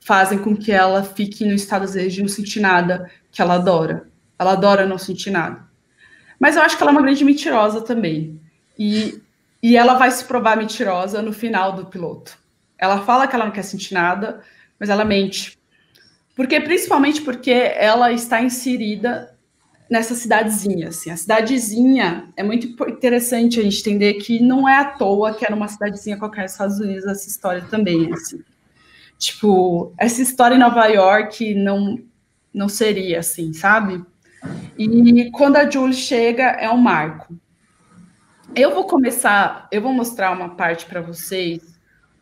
fazem com que ela fique no estado, às vezes, de não sentir nada que ela adora. Ela adora não sentir nada. Mas eu acho que ela é uma grande mentirosa também. E ela vai se provar mentirosa no final do piloto. Ela fala que ela não quer sentir nada, mas ela mente. Principalmente porque ela está inserida nessa cidadezinha. Assim. A cidadezinha é muito interessante a gente entender que não é à toa que era uma cidadezinha qualquer nos Estados Unidos, essa história também. Assim. Tipo, essa história em Nova York não seria assim, sabe? E quando a Julie chega, é um marco. Eu vou mostrar uma parte para vocês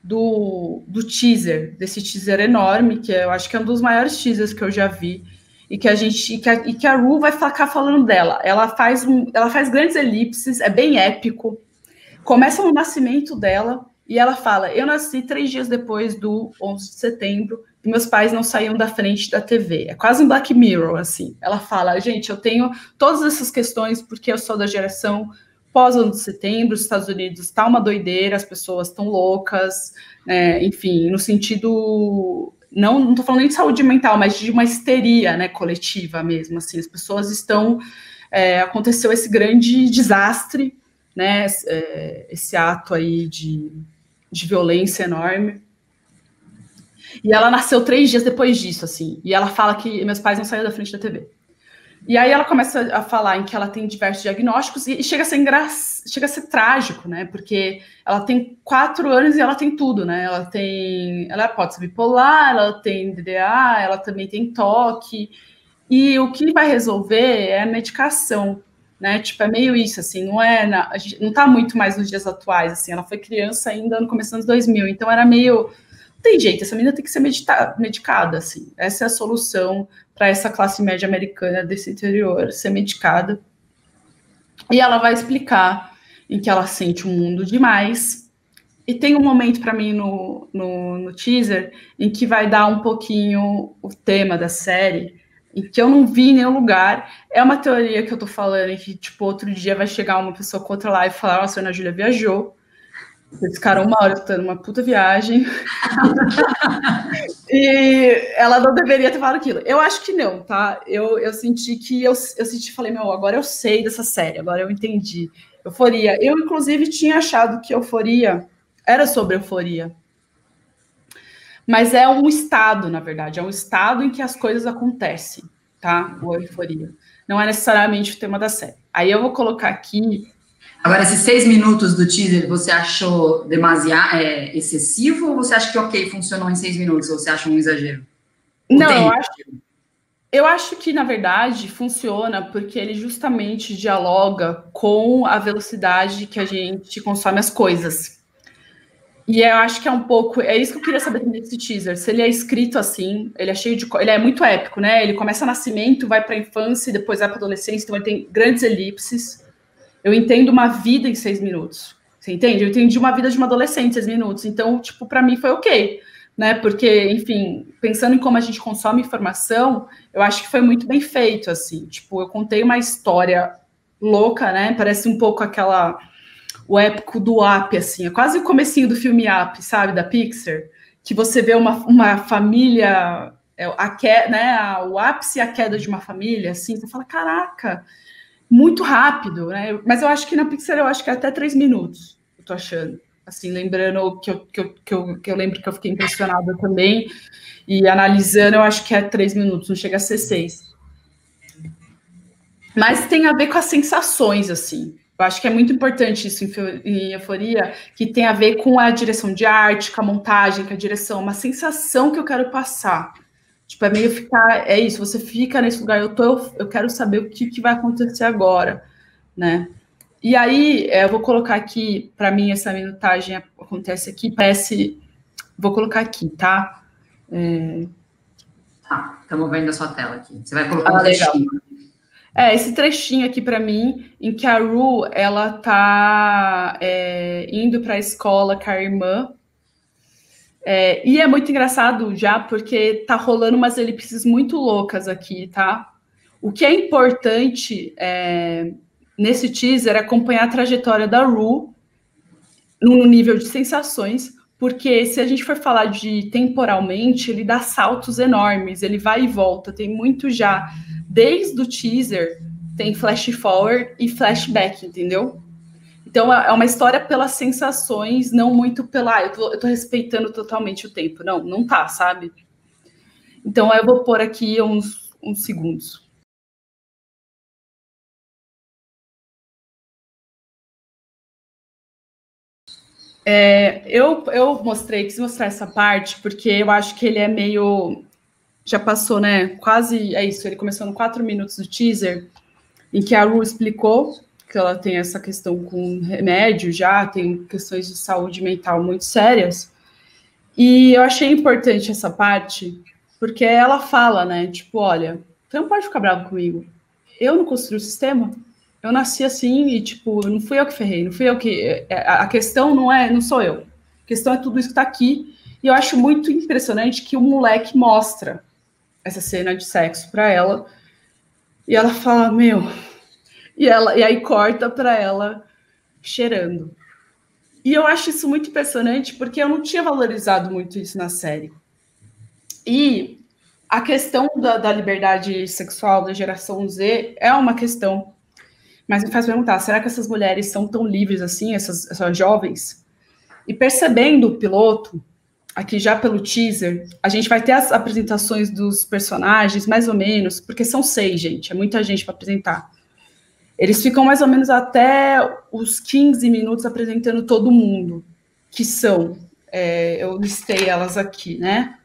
do teaser, desse teaser enorme, que eu acho que é um dos maiores teasers que eu já vi, e que a Rue vai ficar falando dela. Ela faz grandes elipses, é bem épico. Começa no nascimento dela, e ela fala, eu nasci 3 dias depois do 11 de setembro, e meus pais não saíam da frente da TV. É quase um Black Mirror, assim. Ela fala, gente, eu tenho todas essas questões porque eu sou da geração pós-11 de setembro, os Estados Unidos está uma doideira, as pessoas estão loucas, enfim, no sentido... Não estou falando nem de saúde mental, mas de uma histeria, né, coletiva mesmo, assim. As pessoas estão... aconteceu esse grande desastre, né, esse ato aí de violência enorme. E ela nasceu 3 dias depois disso, assim. E ela fala que meus pais não saíram da frente da TV. E aí ela começa a falar em que ela tem diversos diagnósticos e chega a ser trágico, né? Porque ela tem 4 anos e ela tem tudo, né? Ela pode ser bipolar, ela tem DDA, ela também tem toque. E o que vai resolver é a medicação, né? Tipo, é meio isso, assim, a gente não tá muito mais nos dias atuais, assim, ela foi criança ainda no começo dos anos 2000, então era meio, não tem jeito, essa menina tem que ser medicada, assim, essa é a solução para essa classe média americana desse interior, ser medicada. E ela vai explicar em que ela sente um mundo demais. E tem um momento para mim no teaser em que vai dar um pouquinho o tema da série, em que eu não vi em nenhum lugar. É uma teoria que eu tô falando, em que, tipo, outro dia vai chegar uma pessoa contra lá e falar, nossa, a Ana Júlia viajou. Eles ficaram 1 hora estando uma puta viagem. E ela não deveria ter falado aquilo. Eu acho que não, tá? Eu senti que falei, meu, agora eu sei dessa série, agora eu entendi. Euforia. Eu, inclusive, tinha achado que Euforia era sobre euforia. Mas é um estado, na verdade, é um estado em que as coisas acontecem, tá? Ou euforia. Não é necessariamente o tema da série. Aí eu vou colocar aqui. Agora, esses 6 minutos do teaser, você achou demasiado excessivo ou você acha que ok, funcionou em 6 minutos? Ou você acha um exagero? Não, eu acho que, na verdade, funciona porque ele justamente dialoga com a velocidade que a gente consome as coisas. E eu acho que é um pouco... É isso que eu queria saber desse teaser. Se ele é escrito assim, ele é cheio de... Ele é muito épico, né? Ele começa nascimento, vai para a infância e depois vai para a adolescência, então ele tem grandes elipses. Eu entendo uma vida em 6 minutos. Você entende? Eu entendi uma vida de uma adolescente em 6 minutos. Então, tipo, para mim foi ok, né? Porque, enfim, pensando em como a gente consome informação, eu acho que foi muito bem feito, assim. Tipo, eu contei uma história louca, né? Parece um pouco o épico do Up, assim. É quase o comecinho do filme Up, sabe? Da Pixar. Que você vê uma família... o ápice e a queda de uma família, assim. Você fala, caraca... Muito rápido, né? Mas eu acho que na Pixar, eu acho que é até 3 minutos, eu tô achando. Assim, lembrando que eu lembro que eu fiquei impressionada também, e analisando, eu acho que é 3 minutos, não chega a ser 6. Mas tem a ver com as sensações, assim. Eu acho que é muito importante isso em Euforia, que tem a ver com a direção de arte, com a montagem, com a direção, uma sensação que eu quero passar. Tipo, é meio ficar... É isso, você fica nesse lugar, eu quero saber o que vai acontecer agora, né? E aí, eu vou colocar aqui, para mim, essa minutagem acontece aqui, parece... Vou colocar aqui, tá? Tá, estamos vendo a sua tela aqui. Você vai colocar um trechinho. Esse trechinho aqui para mim, em que a Rue, ela tá indo para a escola com a irmã, e é muito engraçado já, porque tá rolando umas elipses muito loucas aqui, tá? O que é importante nesse teaser é acompanhar a trajetória da Rue no nível de sensações, porque se a gente for falar de temporalmente, ele dá saltos enormes, ele vai e volta, tem muito já. Desde o teaser, tem flash forward e flashback, entendeu? Então, é uma história pelas sensações, não muito pela... eu tô respeitando totalmente o tempo. Não tá, sabe? Então, eu vou pôr aqui uns segundos. Eu quis mostrar essa parte, porque eu acho que ele é meio... Já passou, né? Quase, é isso. Ele começou no 4 minutos do teaser, em que a Rue explicou que ela tem essa questão com remédio já, tem questões de saúde mental muito sérias. E eu achei importante essa parte, porque ela fala, né, tipo, olha, você não pode ficar bravo comigo. Eu não construí o sistema, eu nasci assim e, tipo, não fui eu que ferrei, não fui eu que... A questão não sou eu. A questão é tudo isso que tá aqui. E eu acho muito impressionante que o moleque mostra essa cena de sexo para ela. E ela fala, meu... E aí corta para ela cheirando. E eu acho isso muito impressionante, porque eu não tinha valorizado muito isso na série. E a questão da liberdade sexual da geração Z é uma questão. Mas me faz perguntar, será que essas mulheres são tão livres assim, essas jovens? E percebendo o piloto, aqui já pelo teaser, a gente vai ter as apresentações dos personagens, mais ou menos, porque são 6, gente, é muita gente para apresentar. Eles ficam mais ou menos até os 15 minutos apresentando todo mundo, que são, eu listei elas aqui, né?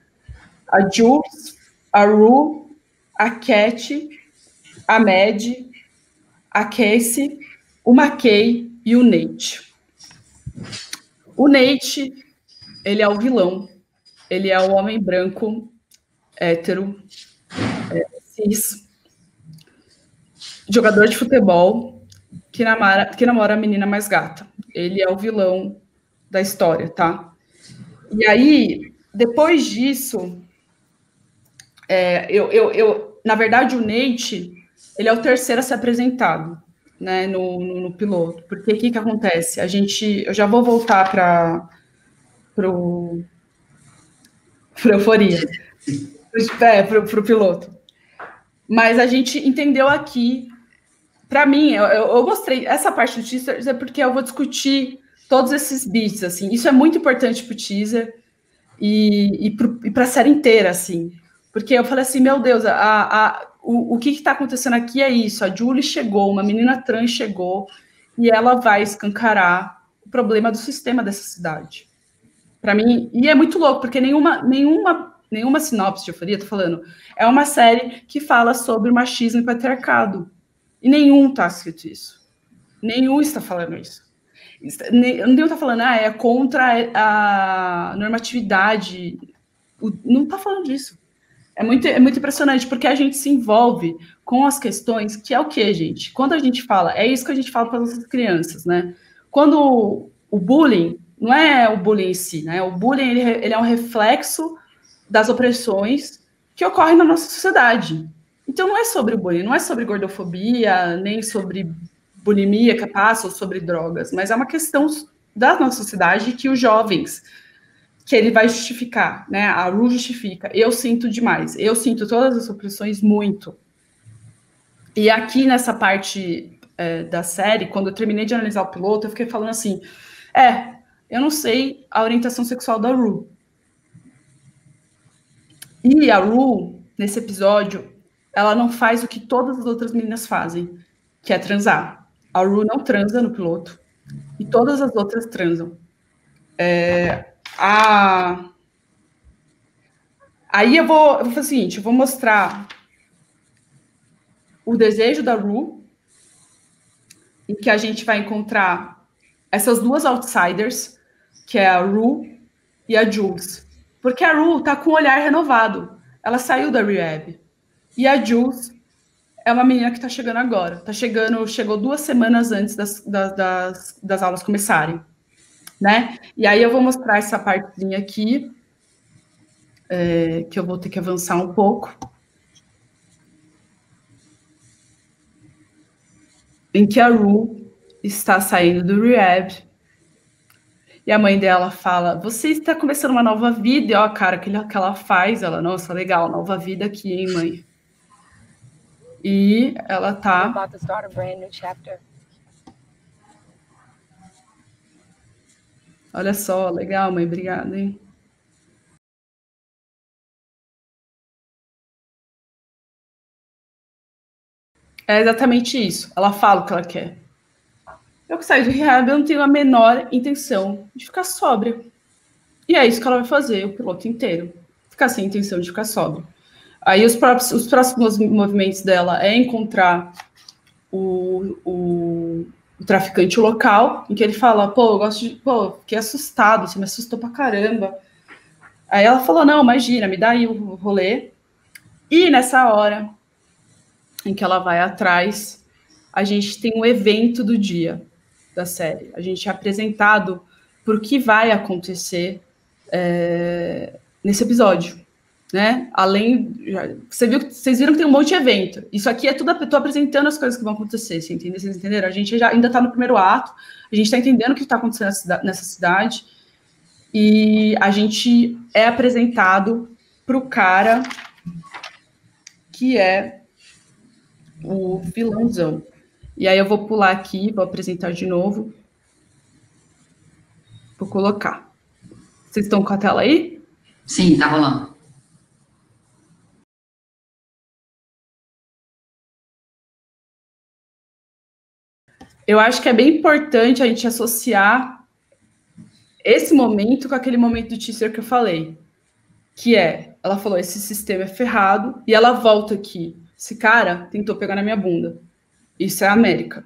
A Jules, a Rue, a Cat, a Mad, a Casey, o McKay e o Nate. O Nate, ele é o vilão. Ele é o homem branco, hétero, cis, jogador de futebol, que namora a menina mais gata. Ele é o vilão da história, tá? E aí, depois disso, na verdade, o Nate, ele é o terceiro a ser apresentado, né, no piloto. Porque o que acontece? Eu já vou voltar para Euforia, para o piloto. Mas a gente entendeu aqui, para mim, eu mostrei essa parte do teaser porque eu vou discutir todos esses bits, assim. Isso é muito importante para o teaser e para a série inteira, assim. Porque eu falei assim, meu Deus, o que está acontecendo aqui é isso. A Julie chegou, uma menina trans chegou, e ela vai escancarar o problema do sistema dessa cidade. Para mim, e é muito louco, porque nenhuma sinopse de Euforia, tô falando, é uma série que fala sobre machismo e patriarcado. E nenhum está escrito isso. Nenhum está falando isso. Nenhum está falando, é contra a normatividade. Não está falando disso. É muito impressionante, porque a gente se envolve com as questões, que é o quê, gente? Quando a gente fala, é isso que a gente fala para as nossas crianças, né? Quando o bullying, não é o bullying em si, né? O bullying, ele é um reflexo das opressões que ocorrem na nossa sociedade. Então, não é sobre o bullying, não é sobre gordofobia, nem sobre bulimia que passa, ou sobre drogas, mas é uma questão da nossa sociedade que os jovens, que ele vai justificar, né? A Ru justifica. Eu sinto demais. Eu sinto todas as opressões muito. E aqui nessa parte da série, quando eu terminei de analisar o piloto, eu fiquei falando assim, eu não sei a orientação sexual da Ru. E a Ru, nesse episódio, ela não faz o que todas as outras meninas fazem, que é transar. A Ru não transa no piloto. E todas as outras transam. Aí eu vou fazer o seguinte, eu vou mostrar o desejo da Ru, em que a gente vai encontrar essas duas outsiders, que é a Ru e a Jules. Porque a Ru tá com o olhar renovado. Ela saiu da rehab. E a Jules é uma menina que tá chegando agora. Chegou 2 semanas antes das aulas começarem. Né? E aí eu vou mostrar essa partezinha aqui, que eu vou ter que avançar um pouco, em que a Ru está saindo do rehab, e a mãe dela fala, você está começando uma nova vida, e ó a cara que ela faz, ela, nossa, legal, nova vida aqui, hein, mãe? E ela tá... Olha só, legal, mãe, obrigada, hein? É exatamente isso. Ela fala o que ela quer. Eu que saio do rehab, eu não tenho a menor intenção de ficar sóbria. E é isso que ela vai fazer, o piloto inteiro. Ficar sem intenção de ficar sóbria. Aí os próximos movimentos dela é encontrar o traficante local, em que ele fala, fiquei assustado, você me assustou pra caramba. Aí ela falou, não, imagina, me dá aí o rolê. E nessa hora em que ela vai atrás, a gente tem um evento do dia da série. A gente é apresentado por que vai acontecer nesse episódio, né? Além, vocês viram que tem um monte de evento. Isso aqui é tudo, eu tô apresentando as coisas que vão acontecer, vocês entenderam? A gente ainda tá no primeiro ato, a gente tá entendendo o que tá acontecendo nessa cidade, e a gente é apresentado pro cara que é o vilãozão. E aí eu vou pular aqui, vou apresentar de novo. Vou colocar. Vocês estão com a tela aí? Sim, tá rolando. Eu acho que é bem importante a gente associar esse momento com aquele momento do teaser que eu falei, que é, ela falou, esse sistema é ferrado, e ela volta aqui, esse cara tentou pegar na minha bunda. Isso é a América.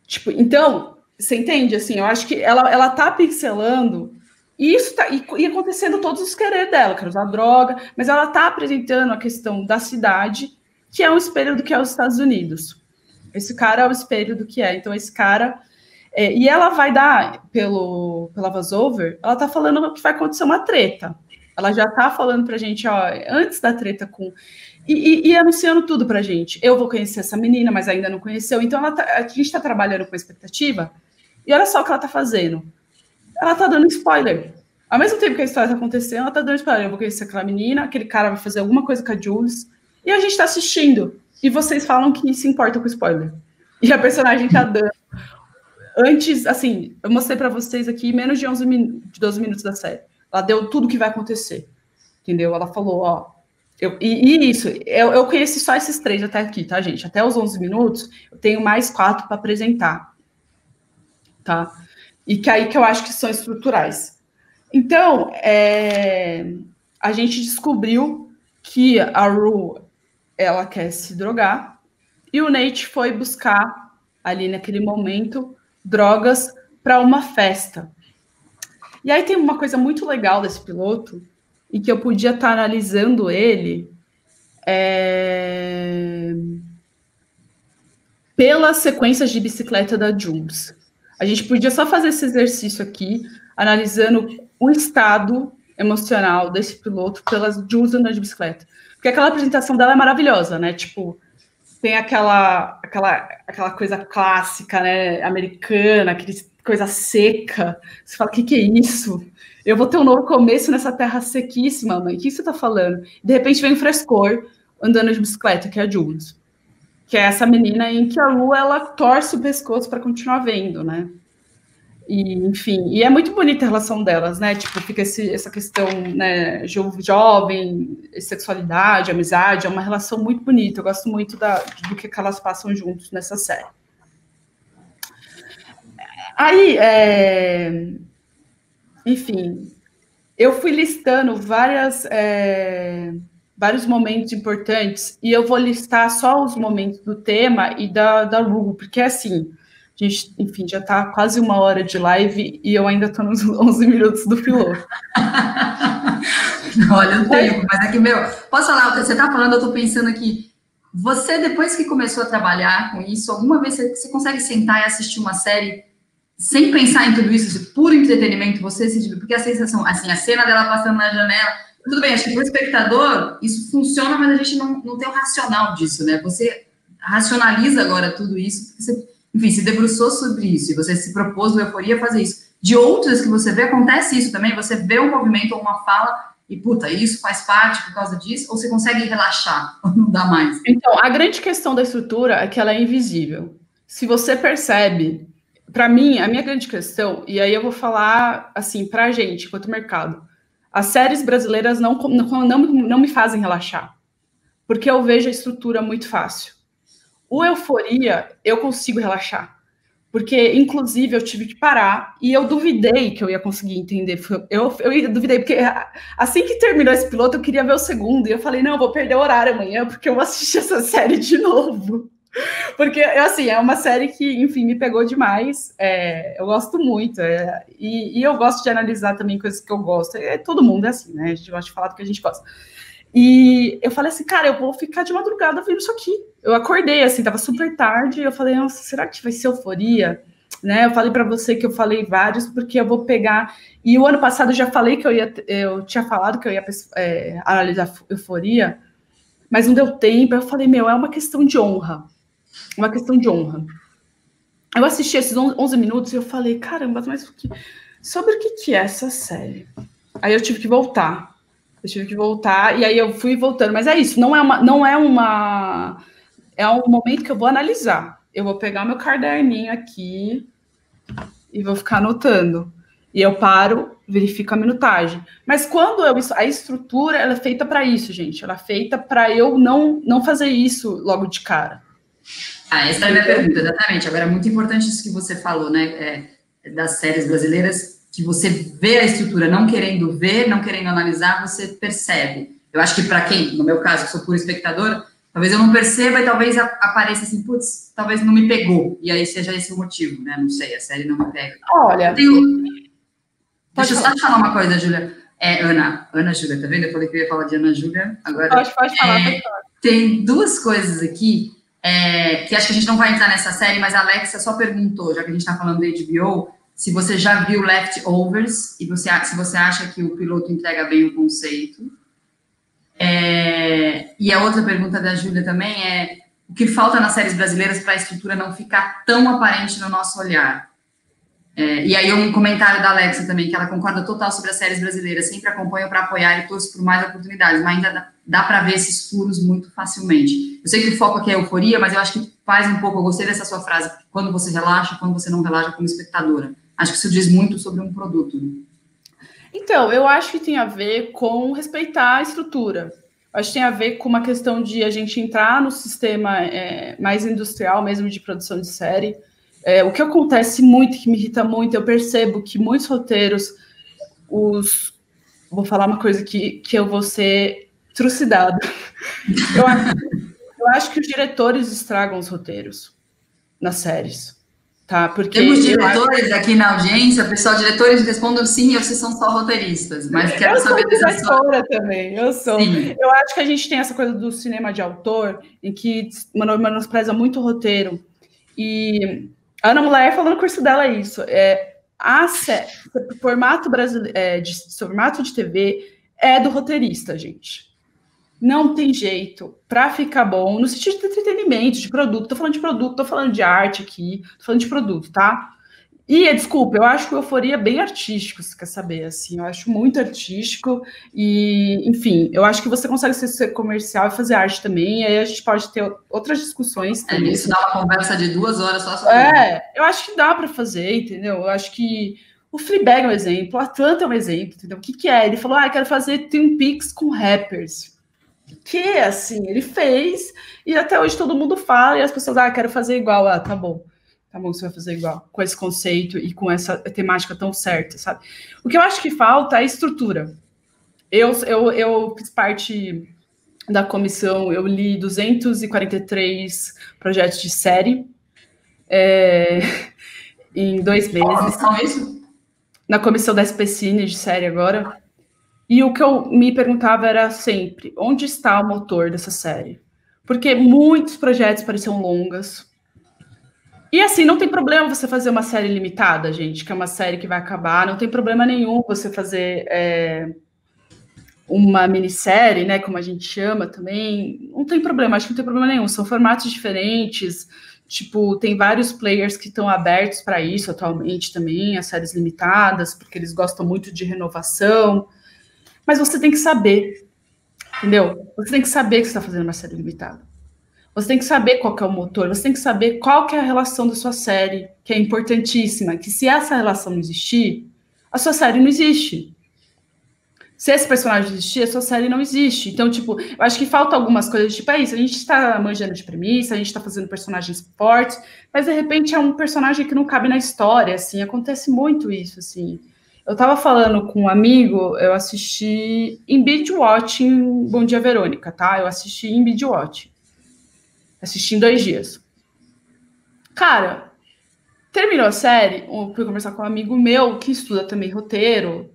Tipo, então, você entende, assim, eu acho que ela tá pincelando, e isso tá, e acontecendo todos os quereres dela, quer usar droga, mas ela tá apresentando a questão da cidade, que é um espelho do que é os Estados Unidos. Esse cara é o espelho do que é. Então, esse cara... e ela vai dar, pela voiceover, ela tá falando que vai acontecer uma treta. Ela já tá falando pra gente, ó, antes da treta com... E anunciando tudo pra gente. Eu vou conhecer essa menina, mas ainda não conheceu. Então, a gente tá trabalhando com expectativa. E olha só o que ela tá fazendo. Ela tá dando spoiler. Ao mesmo tempo que a história tá acontecendo, ela tá dando spoiler. Eu vou conhecer aquela menina, aquele cara vai fazer alguma coisa com a Jules. E a gente tá assistindo. E vocês falam que se importa com spoiler. E a personagem tá dando. Antes, assim, eu mostrei para vocês aqui menos de 12 minutos da série. Ela deu tudo o que vai acontecer. Entendeu? Ela falou, ó... eu conheci só esses 3 até aqui, tá, gente? Até os 11 minutos, eu tenho mais 4 para apresentar. Tá? E que aí que eu acho que são estruturais. Então, a gente descobriu que a Rue, ela quer se drogar, e o Nate foi buscar, ali naquele momento, drogas para uma festa. E aí tem uma coisa muito legal desse piloto, e que eu podia estar analisando ele pelas sequências de bicicleta da Jules. A gente podia só fazer esse exercício aqui, analisando o estado emocional desse piloto pelas Jules andando de bicicleta. Porque aquela apresentação dela é maravilhosa, né? Tipo, tem aquela coisa clássica, né, americana, aquela coisa seca. Você fala, o que é isso? Eu vou ter um novo começo nessa terra sequíssima, mãe. O que você tá falando? De repente vem um frescor andando de bicicleta, que é a Jules. Que é essa menina em que a Lu, ela torce o pescoço para continuar vendo, né? E, enfim, e é muito bonita a relação delas, né? Tipo, fica essa questão, né, jovem, sexualidade, amizade, é uma relação muito bonita. Eu gosto muito do que elas passam juntos nessa série. Aí, enfim, eu fui listando vários momentos importantes, e eu vou listar só os momentos do tema e da Rue, porque assim... A gente, enfim, já está quase 1 hora de live e eu ainda estou nos 11 minutos do piloto. Olha o tempo, mas é que, posso falar o que você está falando? Eu estou pensando aqui, você, depois que começou a trabalhar com isso, alguma vez você consegue sentar e assistir uma série sem pensar em tudo isso, de puro entretenimento, porque a sensação, assim, a cena dela passando na janela, tudo bem, acho que para o espectador isso funciona, mas a gente não tem o racional disso, né? Você racionaliza agora tudo isso, porque você... Enfim, se debruçou sobre isso e você se propôs no Euforia fazer isso. De outras que você vê, acontece isso também? Você vê um movimento ou uma fala e, puta, isso faz parte por causa disso? Ou você consegue relaxar? Ou não dá mais? Então, a grande questão da estrutura é que ela é invisível. Se você percebe, para mim, a minha grande questão, e aí eu vou falar, assim, pra gente, enquanto mercado, as séries brasileiras não me fazem relaxar, porque eu vejo a estrutura muito fácil. O Euforia, eu consigo relaxar. Porque, inclusive, eu tive que parar e eu duvidei que eu ia conseguir entender. Eu duvidei, porque assim que terminou esse piloto, eu queria ver o segundo. E eu falei, não, eu vou perder o horário amanhã, porque eu vou assistir essa série de novo. Porque, assim, é uma série que, enfim, me pegou demais. Eu gosto muito. E eu gosto de analisar também coisas que eu gosto. Todo mundo é assim, né? A gente gosta de falar do que a gente gosta. E eu falei assim, cara, eu vou ficar de madrugada vendo isso aqui. Eu acordei, assim, tava super tarde, e eu falei, nossa, será que vai ser Euforia? Né? Eu falei para você que eu falei vários, porque eu vou pegar... E o ano passado eu já falei que eu tinha falado que eu ia analisar Euforia, mas não deu tempo. Eu falei, é uma questão de honra. Uma questão de honra. Eu assisti esses 11 minutos e eu falei, caramba, mas sobre o que é essa série? Aí eu tive que voltar. E aí eu fui voltando. Mas é isso, é um momento que eu vou analisar. Eu vou pegar meu caderninho aqui e vou ficar anotando. E eu paro, verifico a minutagem. Mas quando a estrutura, ela é feita para isso, gente. Ela é feita para eu não fazer isso logo de cara. Essa é a minha pergunta, exatamente. Agora, é muito importante isso que você falou, né, das séries brasileiras, que você vê a estrutura, não querendo ver, não querendo analisar, você percebe. Eu acho que para quem, no meu caso, que sou puro espectador, talvez eu não perceba e talvez apareça assim, putz, talvez não me pegou. E aí seja esse o motivo, né? Não sei, a série não me pega. Olha... Deixa eu só te falar uma coisa, Júlia. Ana Júlia, tá vendo? Eu falei que eu ia falar de Ana Júlia. Agora, pode falar. Tem duas coisas aqui que acho que a gente não vai entrar nessa série, mas a Alexia só perguntou, já que a gente está falando da HBO, se você já viu Leftovers e se você acha que o piloto entrega bem o conceito. E a outra pergunta da Júlia também é o que falta nas séries brasileiras para a estrutura não ficar tão aparente no nosso olhar. E aí um comentário da Alexia também, que ela concorda total sobre as séries brasileiras, sempre acompanho para apoiar e torço por mais oportunidades, mas ainda dá para ver esses furos muito facilmente. Eu sei que o foco aqui é euforia, mas eu acho que faz um pouco, eu gostei dessa sua frase, quando você relaxa, quando você não relaxa como espectadora. Acho que isso diz muito sobre um produto. Então, eu acho que tem a ver com respeitar a estrutura. Acho que tem a ver com uma questão de a gente entrar no sistema mais industrial mesmo de produção de série. O que acontece muito, que me irrita muito, eu percebo que muitos roteiros, vou falar uma coisa que eu vou ser trucidada. Eu acho que os diretores estragam os roteiros nas séries. Tá? Porque temos diretores aqui na audiência, pessoal, diretores respondam sim, ou vocês são só roteiristas, mas quero saber dessa história também, eu sou. Sim. Eu acho que a gente tem essa coisa do cinema de autor, em que menospreza muito o roteiro, e a Ana Mulher falando no curso dela isso, formato brasileiro, formato de TV é do roteirista, gente. Não tem jeito. Para ficar bom, no sentido de entretenimento, de produto. Tô falando de produto, tô falando de arte aqui, tô falando de produto, tá? E, desculpa, eu acho que o Euforia é bem artístico, se quer saber, assim. Eu acho muito artístico e, enfim, eu acho que você consegue ser comercial e fazer arte também, e aí a gente pode ter outras discussões também. Isso dá uma conversa de 2 horas só sobre eu acho que dá para fazer, entendeu? Eu acho que o Fleabag é um exemplo, o Atlanta é um exemplo, entendeu? O que é? Ele falou, quero fazer Twin Peaks com rappers. Que, assim, ele fez, e até hoje todo mundo fala, e as pessoas, quero fazer igual, tá bom, você vai fazer igual, com esse conceito e com essa temática tão certa, sabe? O que eu acho que falta é a estrutura. Eu fiz parte da comissão, eu li 243 projetos de série em 2 meses. Na comissão da SPCine de série agora. E o que eu me perguntava era sempre, onde está o motor dessa série? Porque muitos projetos pareciam longas. E assim, não tem problema você fazer uma série limitada, gente, que é uma série que vai acabar, não tem problema nenhum você fazer uma minissérie, né, como a gente chama também, não tem problema, acho que não tem problema nenhum, são formatos diferentes, tipo, tem vários players que estão abertos para isso atualmente também, as séries limitadas, porque eles gostam muito de renovação. Mas você tem que saber, entendeu? Você tem que saber que você está fazendo uma série limitada. Você tem que saber qual que é o motor, você tem que saber qual que é a relação da sua série, que é importantíssima, que se essa relação não existir, a sua série não existe. Se esse personagem existir, a sua série não existe. Então, tipo, eu acho que falta algumas coisas, tipo, isso, a gente está manjando de premissa, a gente está fazendo personagens fortes, mas de repente é um personagem que não cabe na história, assim, acontece muito isso, assim. Eu tava falando com um amigo, eu assisti em binge watching Bom Dia Verônica, tá? Eu assisti em binge watching. Assisti em 2 dias. Cara, terminou a série, eu fui conversar com um amigo meu que estuda também roteiro,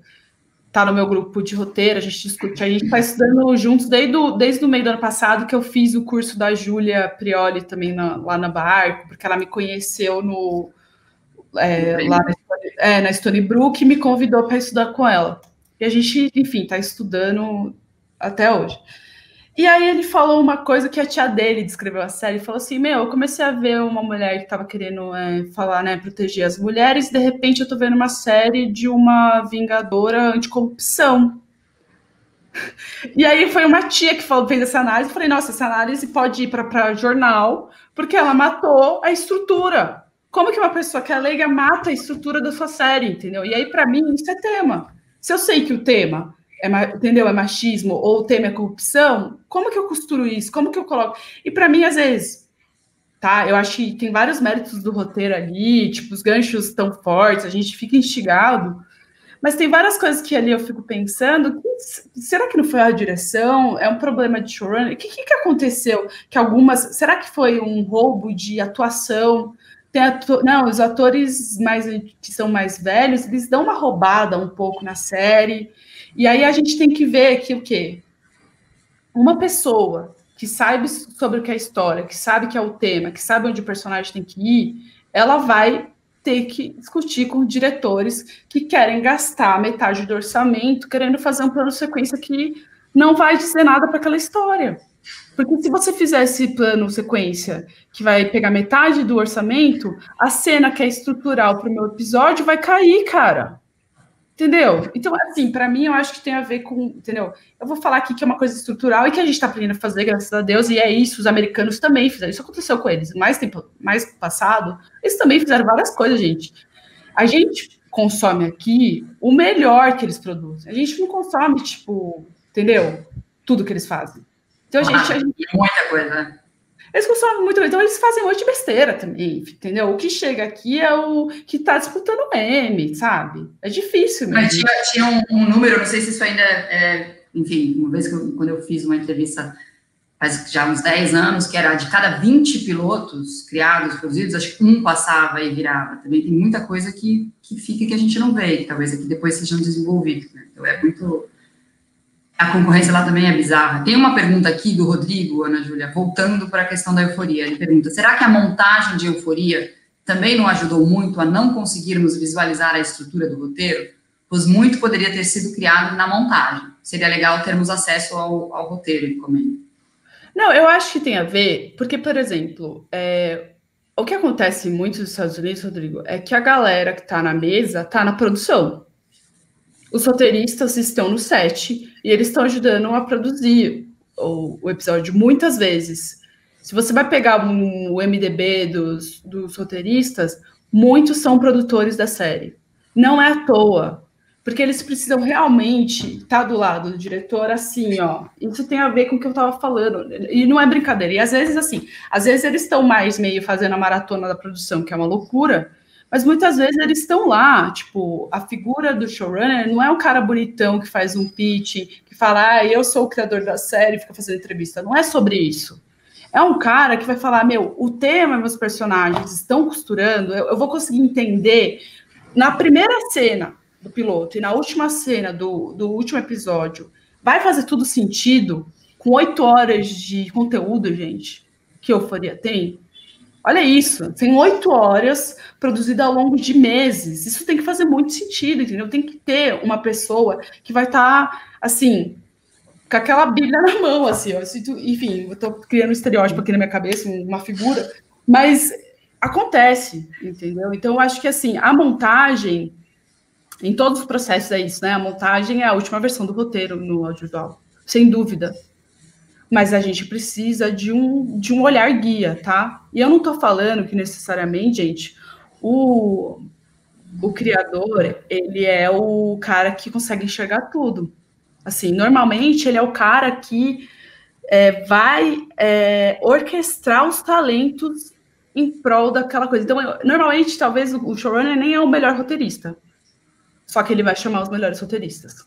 tá no meu grupo de roteiro, a gente discute, a gente tá estudando juntos desde o meio do ano passado, que eu fiz o curso da Júlia Prioli também lá na Barco, porque ela me conheceu lá na Stony Brook, me convidou para estudar com ela. E a gente, enfim, tá estudando até hoje. E aí ele falou uma coisa que a tia dele descreveu a série, falou assim, eu comecei a ver uma mulher que estava querendo falar, né, proteger as mulheres, e de repente eu tô vendo uma série de uma vingadora anticorrupção. E aí foi uma tia que fez essa análise, eu falei, nossa, essa análise pode ir para jornal, porque ela matou a estrutura. como que uma pessoa que é leiga mata a estrutura da sua série, entendeu? E aí, para mim, isso é tema. Se eu sei que o tema entendeu, é machismo, ou o tema é corrupção, como que eu costuro isso? Como que eu coloco? E para mim, às vezes, tá? Eu acho que tem vários méritos do roteiro ali, tipo, os ganchos estão fortes, a gente fica instigado, mas tem várias coisas que ali eu fico pensando, será que não foi a direção? É um problema de showrunner? O que aconteceu? Será que foi um roubo de atuação? Não, os atores que são mais velhos, eles dão uma roubada um pouco na série, e aí a gente tem que ver que o quê? Uma pessoa que sabe sobre o que é a história, que sabe que é o tema, que sabe onde o personagem tem que ir, ela vai ter que discutir com diretores que querem gastar metade do orçamento querendo fazer um plano sequência que não vai dizer nada para aquela história. Porque se você fizer esse plano sequência que vai pegar metade do orçamento, a cena que é estrutural para o meu episódio vai cair, cara. Entendeu? Então, assim, para mim, eu acho que tem a ver com, entendeu? Eu vou falar aqui que é uma coisa estrutural e que a gente está aprendendo a fazer, graças a Deus, e é isso, os americanos também fizeram. Isso aconteceu com eles. Mais passado, eles também fizeram várias coisas, gente. A gente consome aqui o melhor que eles produzem. A gente não consome, tipo, entendeu? Tudo que eles fazem. Então, a gente muita coisa. Eles consomem muito, então eles fazem um monte de besteira também, entendeu? O que chega aqui é o que tá disputando meme, sabe? É difícil mesmo. Mas tinha um número, não sei se isso ainda enfim, uma vez quando eu fiz uma entrevista faz já uns 10 anos, que era de cada 20 pilotos criados, produzidos, acho que um passava e virava. Também tem muita coisa que fica que a gente não vê, que talvez aqui depois sejam desenvolvidos, né? Então é muito... A concorrência lá também é bizarra. Tem uma pergunta aqui do Rodrigo, Ana Júlia, voltando para a questão da Euforia. Ele pergunta, será que a montagem de Euforia também não ajudou muito a não conseguirmos visualizar a estrutura do roteiro? Pois muito poderia ter sido criado na montagem. Seria legal termos acesso ao roteiro, ele comenta. Não, eu acho que tem a ver, porque, por exemplo, o que acontece muito nos Estados Unidos, Rodrigo, é que a galera que está na mesa está na produção. Os roteiristas estão no set e eles estão ajudando a produzir o episódio muitas vezes. Se você vai pegar o MDB dos roteiristas, muitos são produtores da série. Não é à toa, porque eles precisam realmente estar do lado do diretor assim, ó. Isso tem a ver com o que eu estava falando. E não é brincadeira. E às vezes eles estão mais meio fazendo a maratona da produção, que é uma loucura, mas muitas vezes eles estão lá, tipo, a figura do showrunner não é um cara bonitão que faz um pitch, que fala, eu sou o criador da série, fica fazendo entrevista. Não é sobre isso. É um cara que vai falar, o tema, meus personagens estão costurando, eu vou conseguir entender na primeira cena do piloto e na última cena do último episódio, vai fazer tudo sentido com 8 horas de conteúdo, gente, que Euforia tem? Olha isso, tem 8 horas produzida ao longo de meses. Isso tem que fazer muito sentido, entendeu? Tem que ter uma pessoa que vai estar, assim, com aquela bíblia na mão, assim, ó. Enfim, eu tô criando um estereótipo aqui na minha cabeça, uma figura, mas acontece, entendeu? Então, eu acho que, assim, a montagem, em todos os processos é isso, né? A montagem é a última versão do roteiro no audiovisual, sem dúvida. Mas a gente precisa de um olhar guia, tá? E eu não tô falando que necessariamente, gente, o criador, ele é o cara que consegue enxergar tudo. Assim, normalmente ele é o cara que vai orquestrar os talentos em prol daquela coisa. Então, normalmente, talvez o showrunner nem é o melhor roteirista, só que ele vai chamar os melhores roteiristas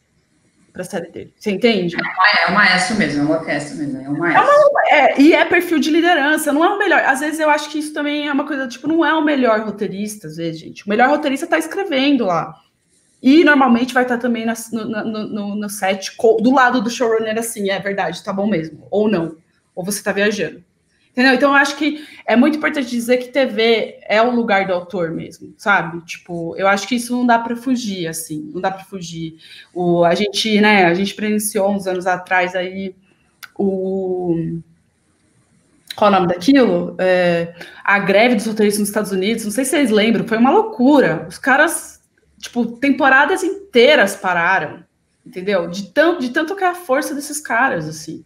para a série dele. Você entende? É o maestro mesmo, é uma orquestra mesmo, é o maestro. E é perfil de liderança, não é o melhor. Às vezes eu acho que isso também é uma coisa, tipo, não é o melhor roteirista, às vezes, gente. O melhor roteirista está escrevendo lá. E normalmente vai estar também no set, do lado do showrunner, assim, é verdade, tá bom mesmo. Ou não. Ou você tá viajando. Entendeu? Então, eu acho que é muito importante dizer que TV é o lugar do autor mesmo, sabe? Tipo, eu acho que isso não dá para fugir, assim, não dá para fugir. A gente presenciou uns anos atrás aí qual é o nome daquilo? A greve dos roteiristas nos Estados Unidos, não sei se vocês lembram, foi uma loucura. Os caras, tipo, temporadas inteiras pararam, entendeu? De tanto que é a força desses caras, assim.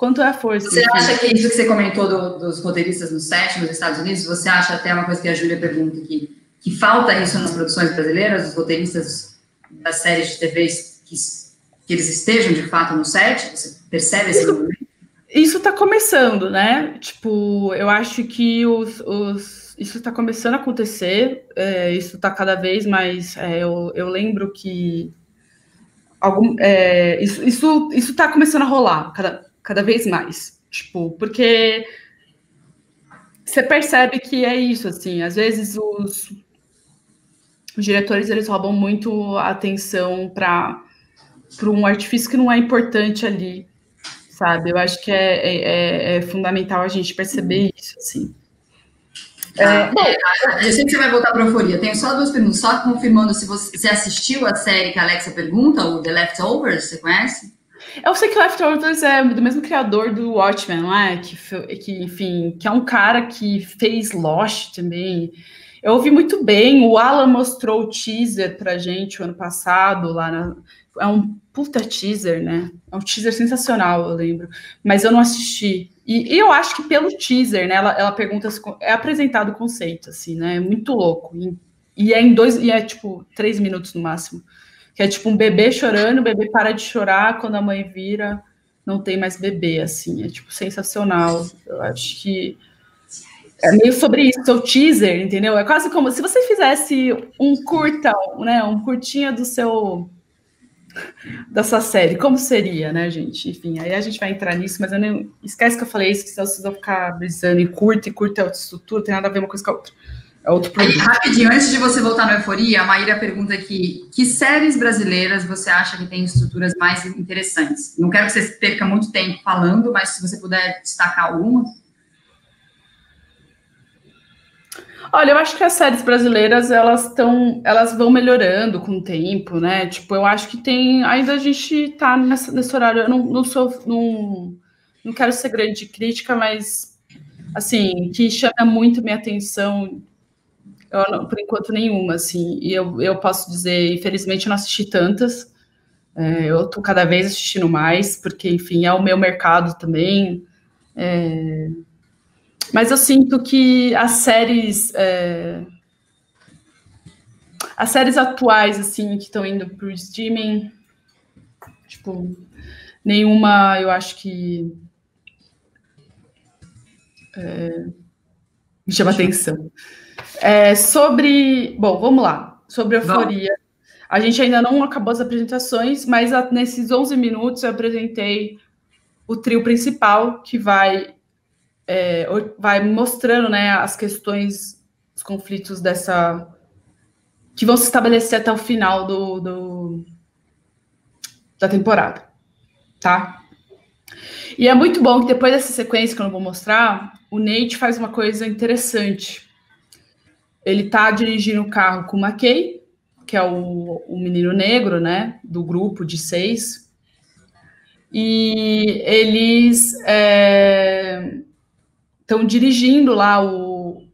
quanto é a força. Você acha que isso que você comentou dos roteiristas no set, nos Estados Unidos, você acha até uma coisa que a Júlia pergunta aqui, que falta isso nas produções brasileiras, os roteiristas das séries de TV que eles estejam de fato no set? Você percebe esse movimento? Isso está começando, né? Tipo, eu acho que isso está começando a acontecer, isso está cada vez mais. Eu lembro que isso está começando a rolar cada vez mais. Tipo, porque você percebe que é isso, assim, às vezes os diretores eles roubam muito a atenção para um artifício que não é importante ali, sabe? Eu acho que é fundamental a gente perceber isso, assim. Eu sei que você vai voltar para a Euforia. Tenho só 2 perguntas. Só confirmando se você assistiu a série que a Alexa pergunta, o The Leftovers, você conhece? Eu sei que Leftovers é do mesmo criador do Watchmen, não é? Enfim, que é um cara que fez Lost também. Eu ouvi muito bem, o Alan mostrou o teaser pra gente o ano passado, é um puta teaser, né? É um teaser sensacional, eu lembro. Mas eu não assisti. E eu acho que pelo teaser, né? Ela pergunta, é apresentado o conceito, assim, né? É muito louco. E é tipo 3 minutos no máximo. Que é tipo um bebê chorando, o bebê para de chorar, quando a mãe vira, não tem mais bebê, assim. É tipo sensacional. Eu acho que é meio sobre isso, o teaser, entendeu? É quase como se você fizesse um curta, né? Um curtinha da sua série. Como seria, né, gente? Enfim, aí a gente vai entrar nisso, mas eu nem esquece que eu falei isso, que senão vocês vão ficar brisando em curta, e curta é outra estrutura, tem nada a ver uma coisa com a outra. É outro produto. Rapidinho, antes de você voltar na Euforia, a Maíra pergunta aqui, que séries brasileiras você acha que têm estruturas mais interessantes? Não quero que você perca muito tempo falando, mas se você puder destacar alguma. Olha, eu acho que as séries brasileiras, elas vão melhorando com o tempo, né? Tipo, eu acho que ainda a gente tá nesse horário, eu não quero ser grande crítica, mas, assim, que chama muito minha atenção, por enquanto nenhuma, assim, e eu posso dizer, infelizmente eu não assisti tantas, eu tô cada vez assistindo mais, porque, enfim, é o meu mercado também, mas eu sinto que as séries atuais, assim, que estão indo pro streaming, tipo, nenhuma, eu acho que me chama atenção. Bom, vamos lá. Sobre Euforia. A gente ainda não acabou as apresentações, mas nesses 11 minutos eu apresentei o trio principal, que vai mostrando, né, as questões, os conflitos que vão se estabelecer até o final da temporada, tá? E é muito bom que depois dessa sequência que eu não vou mostrar, o Nate faz uma coisa interessante. Ele tá dirigindo o carro com o McKay, que é o menino negro, né, do grupo de 6, e eles estão dirigindo lá, o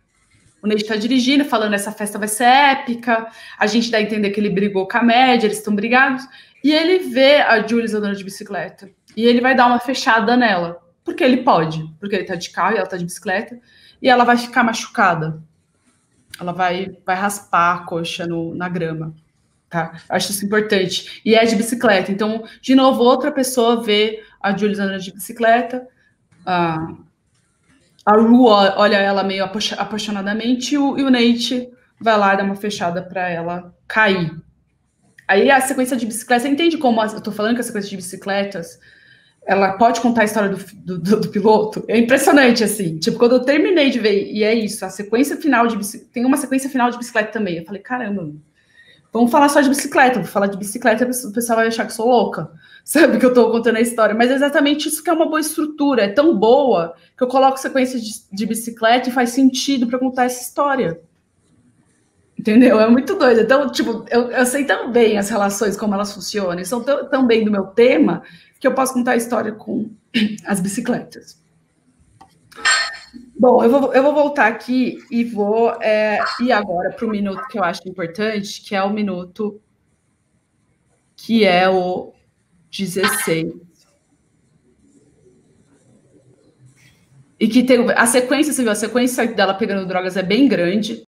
Nate está dirigindo, falando essa festa vai ser épica, a gente dá a entender que ele brigou com a média, eles estão brigados, e ele vê a Jules andando de bicicleta, e ele vai dar uma fechada nela, porque ele pode, porque ele tá de carro e ela tá de bicicleta, e ela vai ficar machucada. Ela vai raspar a coxa na grama, tá? Acho isso importante. E é de bicicleta. Então, de novo, outra pessoa vê a Jules andando de bicicleta, a Ru olha ela meio apaixonadamente e o Nate vai lá e dá uma fechada para ela cair. Aí a sequência de bicicleta, você entende como eu tô falando que a sequência de bicicletas ela pode contar a história do piloto? É impressionante, assim. Tipo, quando eu terminei de ver, e é isso, a sequência final de bicicleta, tem uma sequência final de bicicleta também. Eu falei, caramba, vamos falar só de bicicleta. Vou falar de bicicleta, o pessoal vai achar que sou louca. Sabe, que eu tô contando a história. Mas é exatamente isso que é uma boa estrutura. É tão boa que eu coloco sequência de bicicleta e faz sentido para contar essa história. Entendeu? É muito doido. Então, tipo, eu sei tão bem as relações, como elas funcionam, e são tão bem do meu tema, que eu posso contar a história com as bicicletas. Bom, eu vou voltar aqui e vou ir agora para o minuto que eu acho importante, que é o minuto que é o 16. E que tem a sequência, você viu, a sequência dela pegando drogas é bem grande.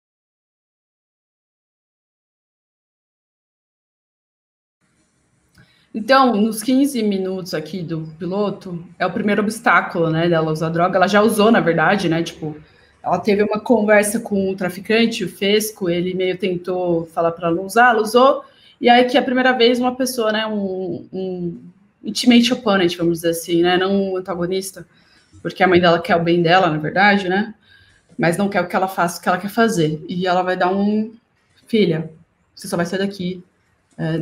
Então, nos 15 minutos aqui do piloto, é o primeiro obstáculo, né, dela usar droga. Ela já usou, na verdade, né, tipo, ela teve uma conversa com o traficante, o Fesco, ele meio tentou falar para ela não usar, ela usou, e aí que é a primeira vez uma pessoa, né, um intimate opponent, vamos dizer assim, né, não um antagonista, porque a mãe dela quer o bem dela, na verdade, né, mas não quer o que ela faça, o que ela quer fazer. E ela vai dar filha, você só vai sair daqui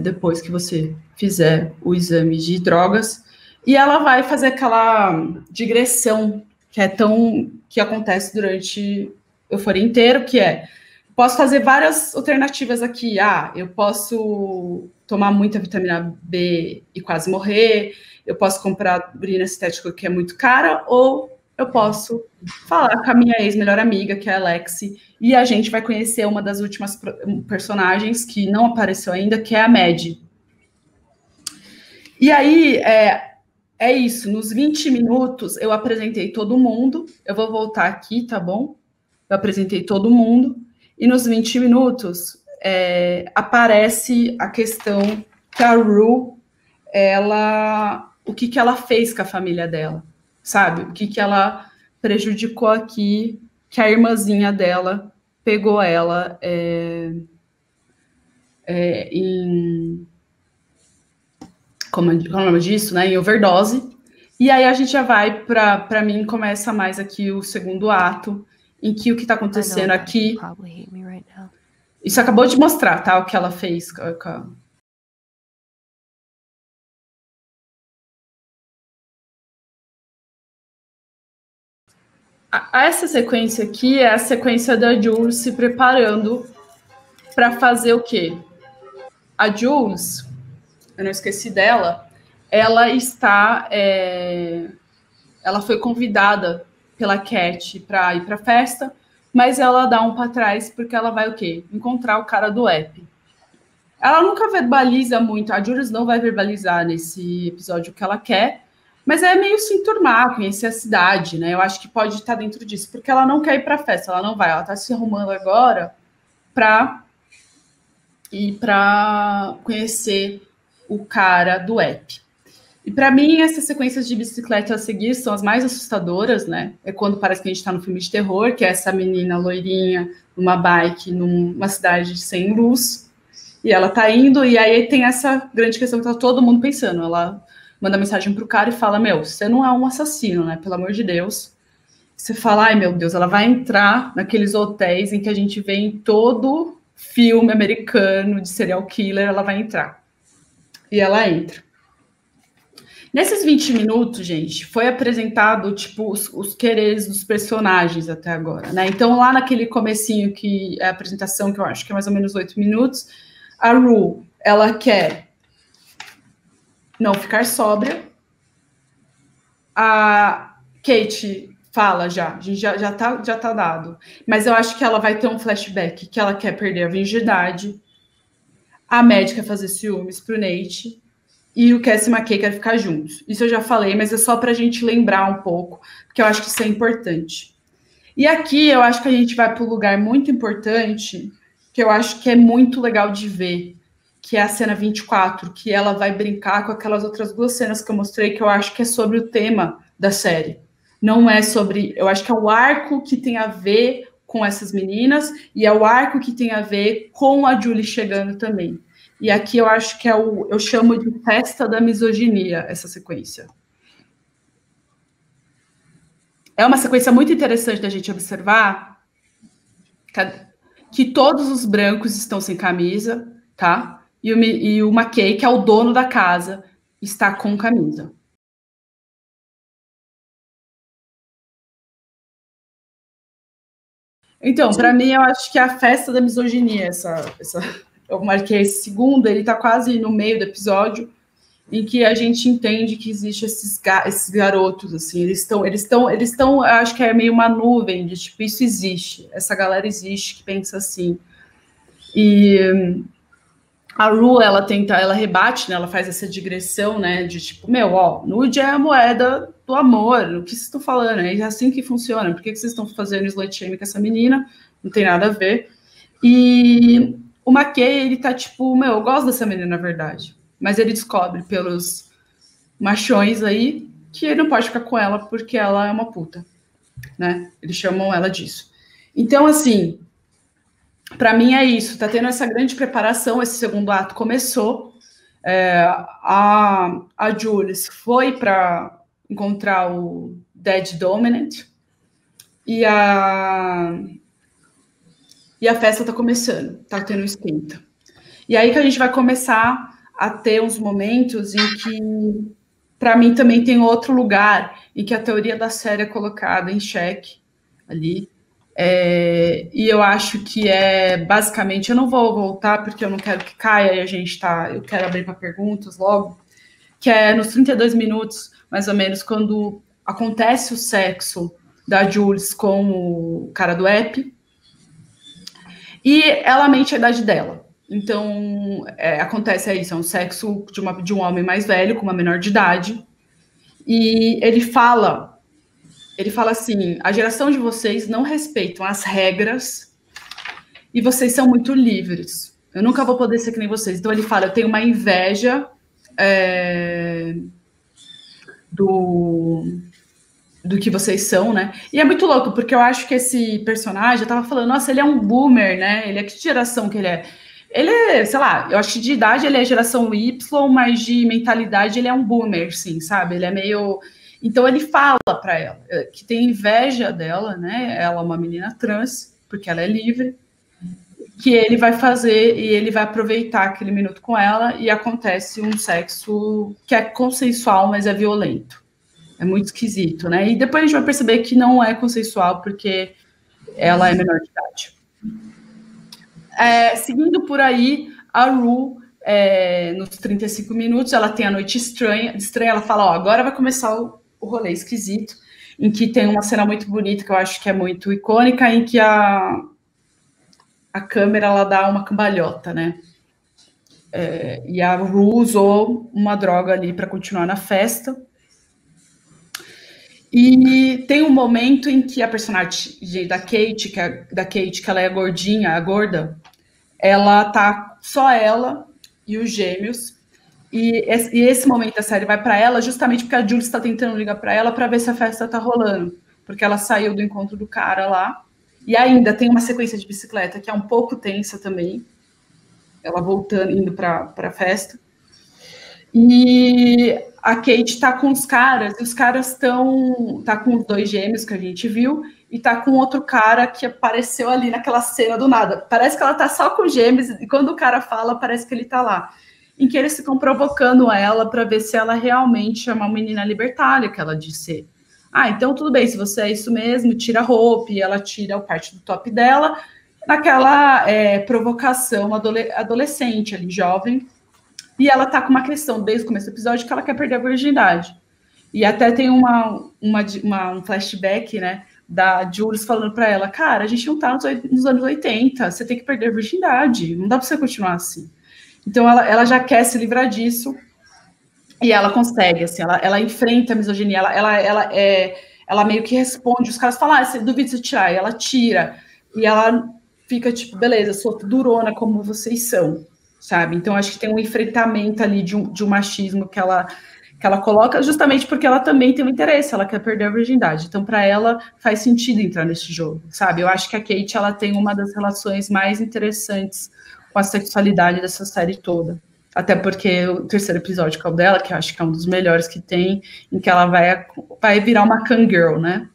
depois que você fizer o exame de drogas, e ela vai fazer aquela digressão que acontece durante a euforia inteiro, que é, posso fazer várias alternativas aqui, eu posso tomar muita vitamina B e quase morrer, eu posso comprar urina estética que é muito cara, ou eu posso falar com a minha ex-melhor amiga, que é a Lexi, e a gente vai conhecer uma das últimas personagens que não apareceu ainda, que é a Mad. E aí, é isso. Nos 20 minutos, eu apresentei todo mundo. Eu vou voltar aqui, tá bom? Eu apresentei todo mundo. E nos 20 minutos, aparece a questão que a Rue, o que ela fez com a família dela, sabe? O que ela prejudicou aqui, que a irmãzinha dela pegou ela em... Como é o nome disso, né? Em overdose. E aí a gente já vai para mim, começa mais aqui o segundo ato, em que o que está acontecendo aqui... Isso acabou de mostrar, tá? O que ela fez com essa sequência aqui é a sequência da Jules se preparando para fazer o quê? A Jules, eu não esqueci dela, ela foi convidada pela Cat para ir para a festa, mas ela dá um para trás porque ela vai o quê? Encontrar o cara do app. Ela nunca verbaliza muito, a Jules não vai verbalizar nesse episódio o que ela quer, mas é meio se enturmar, conhecer a cidade, né? Eu acho que pode estar dentro disso, porque ela não quer ir para a festa, ela não vai, ela está se arrumando agora para ir para conhecer o cara do app. E para mim, essas sequências de bicicleta a seguir são as mais assustadoras, né? É quando parece que a gente está no filme de terror, que é essa menina loirinha numa bike numa cidade sem luz, e ela tá indo, e aí tem essa grande questão que tá todo mundo pensando. Ela manda mensagem pro cara e fala, você não é um assassino, né? Pelo amor de Deus. Você fala, ai meu Deus, ela vai entrar naqueles hotéis em que a gente vê em todo filme americano de serial killer, ela vai entrar. E ela entra. Nesses 20 minutos, gente, foi apresentado, tipo, os quereres dos personagens até agora, né? Então, lá naquele comecinho, que é a apresentação, que eu acho que é mais ou menos 8 minutos, a Rue, ela quer não ficar sóbria. A Kate fala já tá dado. Mas eu acho que ela vai ter um flashback, que ela quer perder a virgindade. A médica quer fazer ciúmes pro Nate. E o Cassie e McKay querem ficar juntos. Isso eu já falei, mas é só pra gente lembrar um pouco, porque eu acho que isso é importante. E aqui eu acho que a gente vai para um lugar muito importante, que eu acho que é muito legal de ver, que é a cena 24, que ela vai brincar com aquelas outras duas cenas que eu mostrei, que eu acho que é sobre o tema da série. Não é sobre... Eu acho que é o arco que tem a ver com essas meninas, e é o arco que tem a ver com a Julie chegando também. E aqui eu acho que eu chamo de festa da misoginia, essa sequência. É uma sequência muito interessante da gente observar que todos os brancos estão sem camisa, tá? E o McKay, que é o dono da casa, está com camisa. Então, para mim, eu acho que é a festa da misoginia, eu marquei esse segundo, ele está quase no meio do episódio, em que a gente entende que existe esses garotos, assim, eles estão, eu acho que é meio uma nuvem de, tipo, isso existe, essa galera existe, que pensa assim. E a Ru, ela rebate, né? Ela faz essa digressão, né? De tipo, nude é a moeda do amor. O que vocês estão falando? É assim que funciona. Por que vocês estão fazendo slut shaming com essa menina? Não tem nada a ver. E o McKay, ele tá tipo, eu gosto dessa menina, na verdade. Mas ele descobre pelos machões aí que ele não pode ficar com ela porque ela é uma puta, né? Eles chamam ela disso. Então, assim, para mim é isso. Tá tendo essa grande preparação. Esse segundo ato começou. A Jules foi para encontrar o Dead Dominant e a festa tá começando. Tá tendo esquenta. E aí que a gente vai começar a ter uns momentos em que, para mim, também tem outro lugar em que a teoria da série é colocada em xeque ali. E eu acho que basicamente, eu não vou voltar porque eu não quero que caia e eu quero abrir para perguntas logo, que é nos 32 minutos, mais ou menos, quando acontece o sexo da Jules com o cara do app e ela mente a idade dela. Então, acontece isso, é um sexo de um homem mais velho com uma menor de idade, e ele fala assim, a geração de vocês não respeitam as regras e vocês são muito livres. Eu nunca vou poder ser que nem vocês. Então ele fala, eu tenho uma inveja do que vocês são, né? E é muito louco, porque eu acho que esse personagem, eu tava falando, nossa, ele é um boomer, né? Ele é que geração que ele é? Ele é, sei lá, eu acho que de idade ele é geração Y, mas de mentalidade ele é um boomer, sim, sabe? Ele é meio... Então ele fala para ela que tem inveja dela, né? Ela é uma menina trans, porque ela é livre, que ele vai fazer e ele vai aproveitar aquele minuto com ela e acontece um sexo que é consensual, mas é violento. É muito esquisito, né? E depois a gente vai perceber que não é consensual porque ela é menor de idade. Seguindo por aí, a Ru, nos 35 minutos, ela tem a noite estranha, ela fala, agora vai começar o rolê esquisito, em que tem uma cena muito bonita, que eu acho que é muito icônica, em que a câmera, ela dá uma cambalhota, né? E a Ru usou uma droga ali para continuar na festa. E tem um momento em que a personagem da Kate, que ela é gordinha, a gorda, ela tá só ela e os gêmeos, e esse momento da série vai para ela justamente porque a Jules está tentando ligar para ela para ver se a festa tá rolando, porque ela saiu do encontro do cara lá, e ainda tem uma sequência de bicicleta que é um pouco tensa também, ela voltando, indo para a festa, e a Kate tá com os caras, e os caras tá com os dois gêmeos que a gente viu, e tá com outro cara que apareceu ali naquela cena do nada. Parece que ela tá só com gêmeos, e quando o cara fala, parece que ele tá lá. Em que eles ficam provocando ela para ver se ela realmente é uma menina libertária, que ela disse. Então tudo bem, se você é isso mesmo, tira a roupa, e ela tira a parte do top dela, naquela provocação adolescente ali, jovem. E ela tá com uma questão, desde o começo do episódio, que ela quer perder a virgindade. E até tem um flashback, né, da Jules falando para ela, cara, a gente não tá nos anos 80, você tem que perder a virgindade, não dá para você continuar assim. Então ela já quer se livrar disso, e ela consegue, assim, ela enfrenta a misoginia, ela meio que responde, os caras falam, você duvida de tirar, e ela tira, e ela fica tipo, beleza, sou durona como vocês são, sabe? Então acho que tem um enfrentamento ali de um machismo que ela coloca, justamente porque ela também tem um interesse, ela quer perder a virgindade. Então, para ela, faz sentido entrar nesse jogo, sabe? Eu acho que a Kate, ela tem uma das relações mais interessantes com a sexualidade dessa série toda. Até porque o terceiro episódio, que é o dela, que eu acho que é um dos melhores que tem, em que ela vai virar uma Kangirl, né?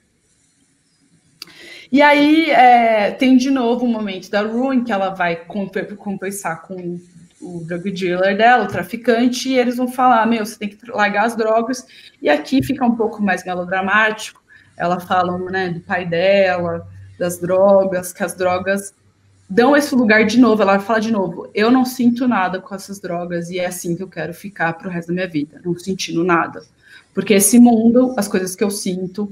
E aí, tem de novo um momento da Ru, em que ela vai conversar com o drug dealer dela, o traficante, e eles vão falar, você tem que largar as drogas, e aqui fica um pouco mais melodramático, ela fala, né, do pai dela, das drogas, que as drogas dão esse lugar de novo, ela fala de novo, eu não sinto nada com essas drogas, e é assim que eu quero ficar pro resto da minha vida, não sentindo nada, porque esse mundo, as coisas que eu sinto,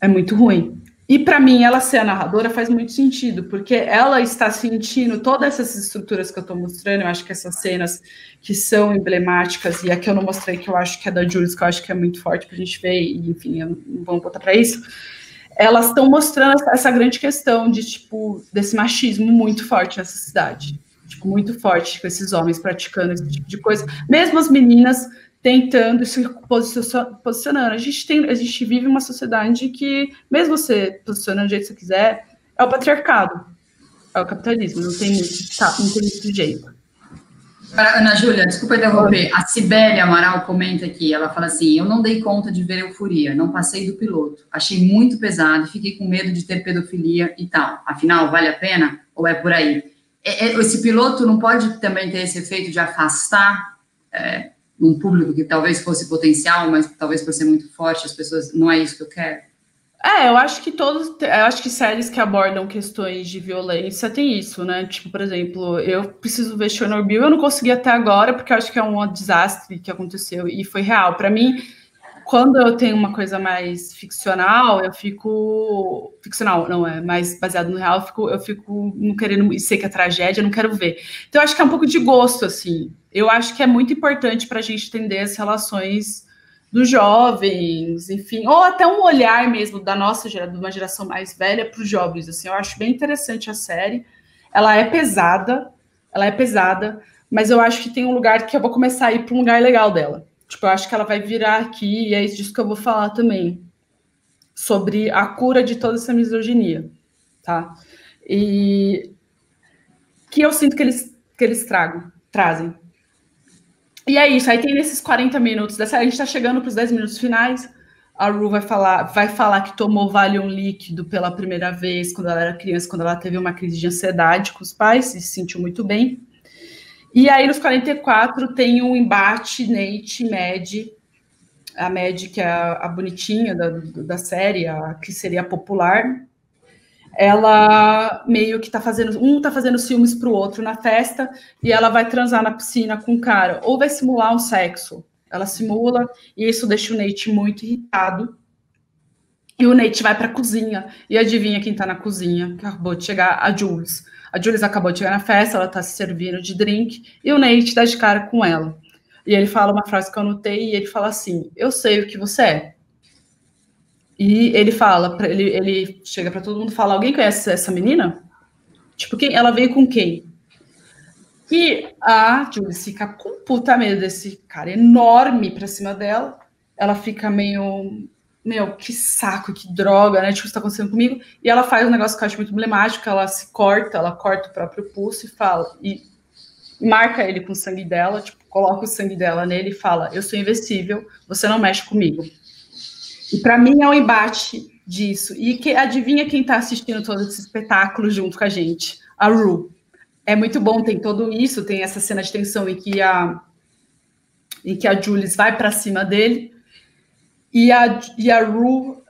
é muito ruim, E para mim, ela ser a narradora faz muito sentido, porque ela está sentindo todas essas estruturas que eu estou mostrando. Eu acho que essas cenas que são emblemáticas, e a que eu não mostrei, que eu acho que é da Jules, que eu acho que é muito forte para a gente ver, e enfim, não vamos botar para isso. Elas estão mostrando essa grande questão de, tipo, desse machismo muito forte nessa cidade. Tipo, muito forte, com esses homens praticando esse tipo de coisa. Mesmo as meninas tentando se posicionando. A gente vive uma sociedade que, mesmo você posicionando do jeito que você quiser, é o patriarcado, é o capitalismo, não tem muito jeito. Ana Júlia, desculpa interromper, a Cibele Amaral comenta aqui, ela fala assim, eu não dei conta de ver Euforia, não passei do piloto, achei muito pesado, fiquei com medo de ter pedofilia e tal, afinal, vale a pena? Ou é por aí? Esse piloto não pode também ter esse efeito de afastar um público que talvez fosse potencial, mas talvez por ser muito forte, as pessoas, não é isso que eu quero? Eu acho que séries que abordam questões de violência tem isso, né? Tipo, por exemplo, eu preciso ver Chernobyl, eu não consegui até agora, porque eu acho que é um desastre que aconteceu e foi real. Para mim, quando eu tenho uma coisa mais ficcional, eu fico... Ficcional, não é, mais baseado no real, eu fico não querendo... E sei que é tragédia, eu não quero ver. Então, eu acho que é um pouco de gosto, assim. Eu acho que é muito importante para a gente entender as relações dos jovens, enfim, ou até um olhar mesmo da nossa geração, de uma geração mais velha para os jovens, assim, eu acho bem interessante a série, ela é pesada, mas eu acho que tem um lugar que eu vou começar a ir para um lugar legal dela, tipo, eu acho que ela vai virar aqui, e é isso que eu vou falar também, sobre a cura de toda essa misoginia, tá, e que eu sinto que eles trazem. E é isso, aí tem nesses 40 minutos dessa, a gente tá chegando para os 10 minutos finais, a Ru vai falar que tomou Valium líquido pela primeira vez quando ela era criança, quando ela teve uma crise de ansiedade com os pais, e se sentiu muito bem. E aí nos 44 tem um embate Nate e Mad, a Mad que é a bonitinha da série, a que seria popular, ela meio que tá fazendo ciúmes pro outro na festa, e ela vai transar na piscina com o cara, ou vai simular um sexo. Ela simula, e isso deixa o Nate muito irritado. E o Nate vai pra cozinha, e adivinha quem tá na cozinha? Acabou de chegar a Jules. A Jules acabou de chegar na festa, ela tá se servindo de drink, e o Nate dá de cara com ela. E ele fala uma frase que eu anotei, e ele fala assim, eu sei o que você é. E ele fala, ele chega para todo mundo e fala, alguém conhece essa menina? Tipo, ela veio com quem? E a Jules fica com puta medo desse cara enorme pra cima dela. Ela fica meio, que saco, que droga, né? Tipo, isso tá acontecendo comigo. E ela faz um negócio que eu acho muito emblemático, ela corta o próprio pulso e fala, e marca ele com o sangue dela, tipo, coloca o sangue dela nele e fala, eu sou invencível, você não mexe comigo. E para mim é um embate disso. E adivinha quem está assistindo todo esse espetáculo junto com a gente? A Ru. É muito bom, tem tudo isso, tem essa cena de tensão em que a Jules vai para cima dele e a Ru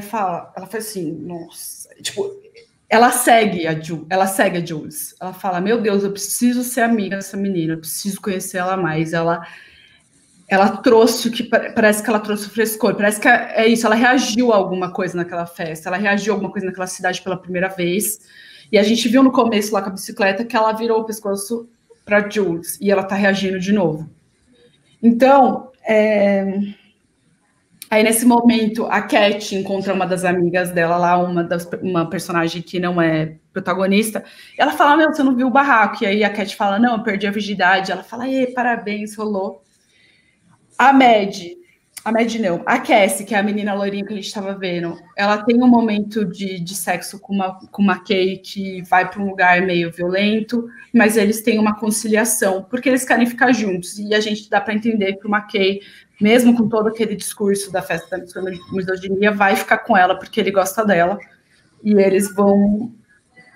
fala, ela faz assim, nossa, tipo, ela segue a Jules. Ela fala, meu Deus, eu preciso ser amiga dessa menina, eu preciso conhecer ela mais. Ela trouxe parece que ela trouxe o frescor, parece que é isso, ela reagiu a alguma coisa naquela festa, ela reagiu a alguma coisa naquela cidade pela primeira vez, e a gente viu no começo lá com a bicicleta que ela virou o pescoço para Jules, e ela tá reagindo de novo. Então, aí nesse momento a Cat encontra uma das amigas dela lá, uma personagem que não é protagonista, e ela fala, meu, você não viu o barraco? E aí a Cat fala, não, eu perdi a virgindade, ela fala, parabéns, rolou. A Cassie, que é a menina loirinha que a gente estava vendo, ela tem um momento de sexo com uma Kay que vai para um lugar meio violento, mas eles têm uma conciliação, porque eles querem ficar juntos, e a gente dá para entender que uma Kay, mesmo com todo aquele discurso da festa da misoginia, vai ficar com ela porque ele gosta dela, e eles vão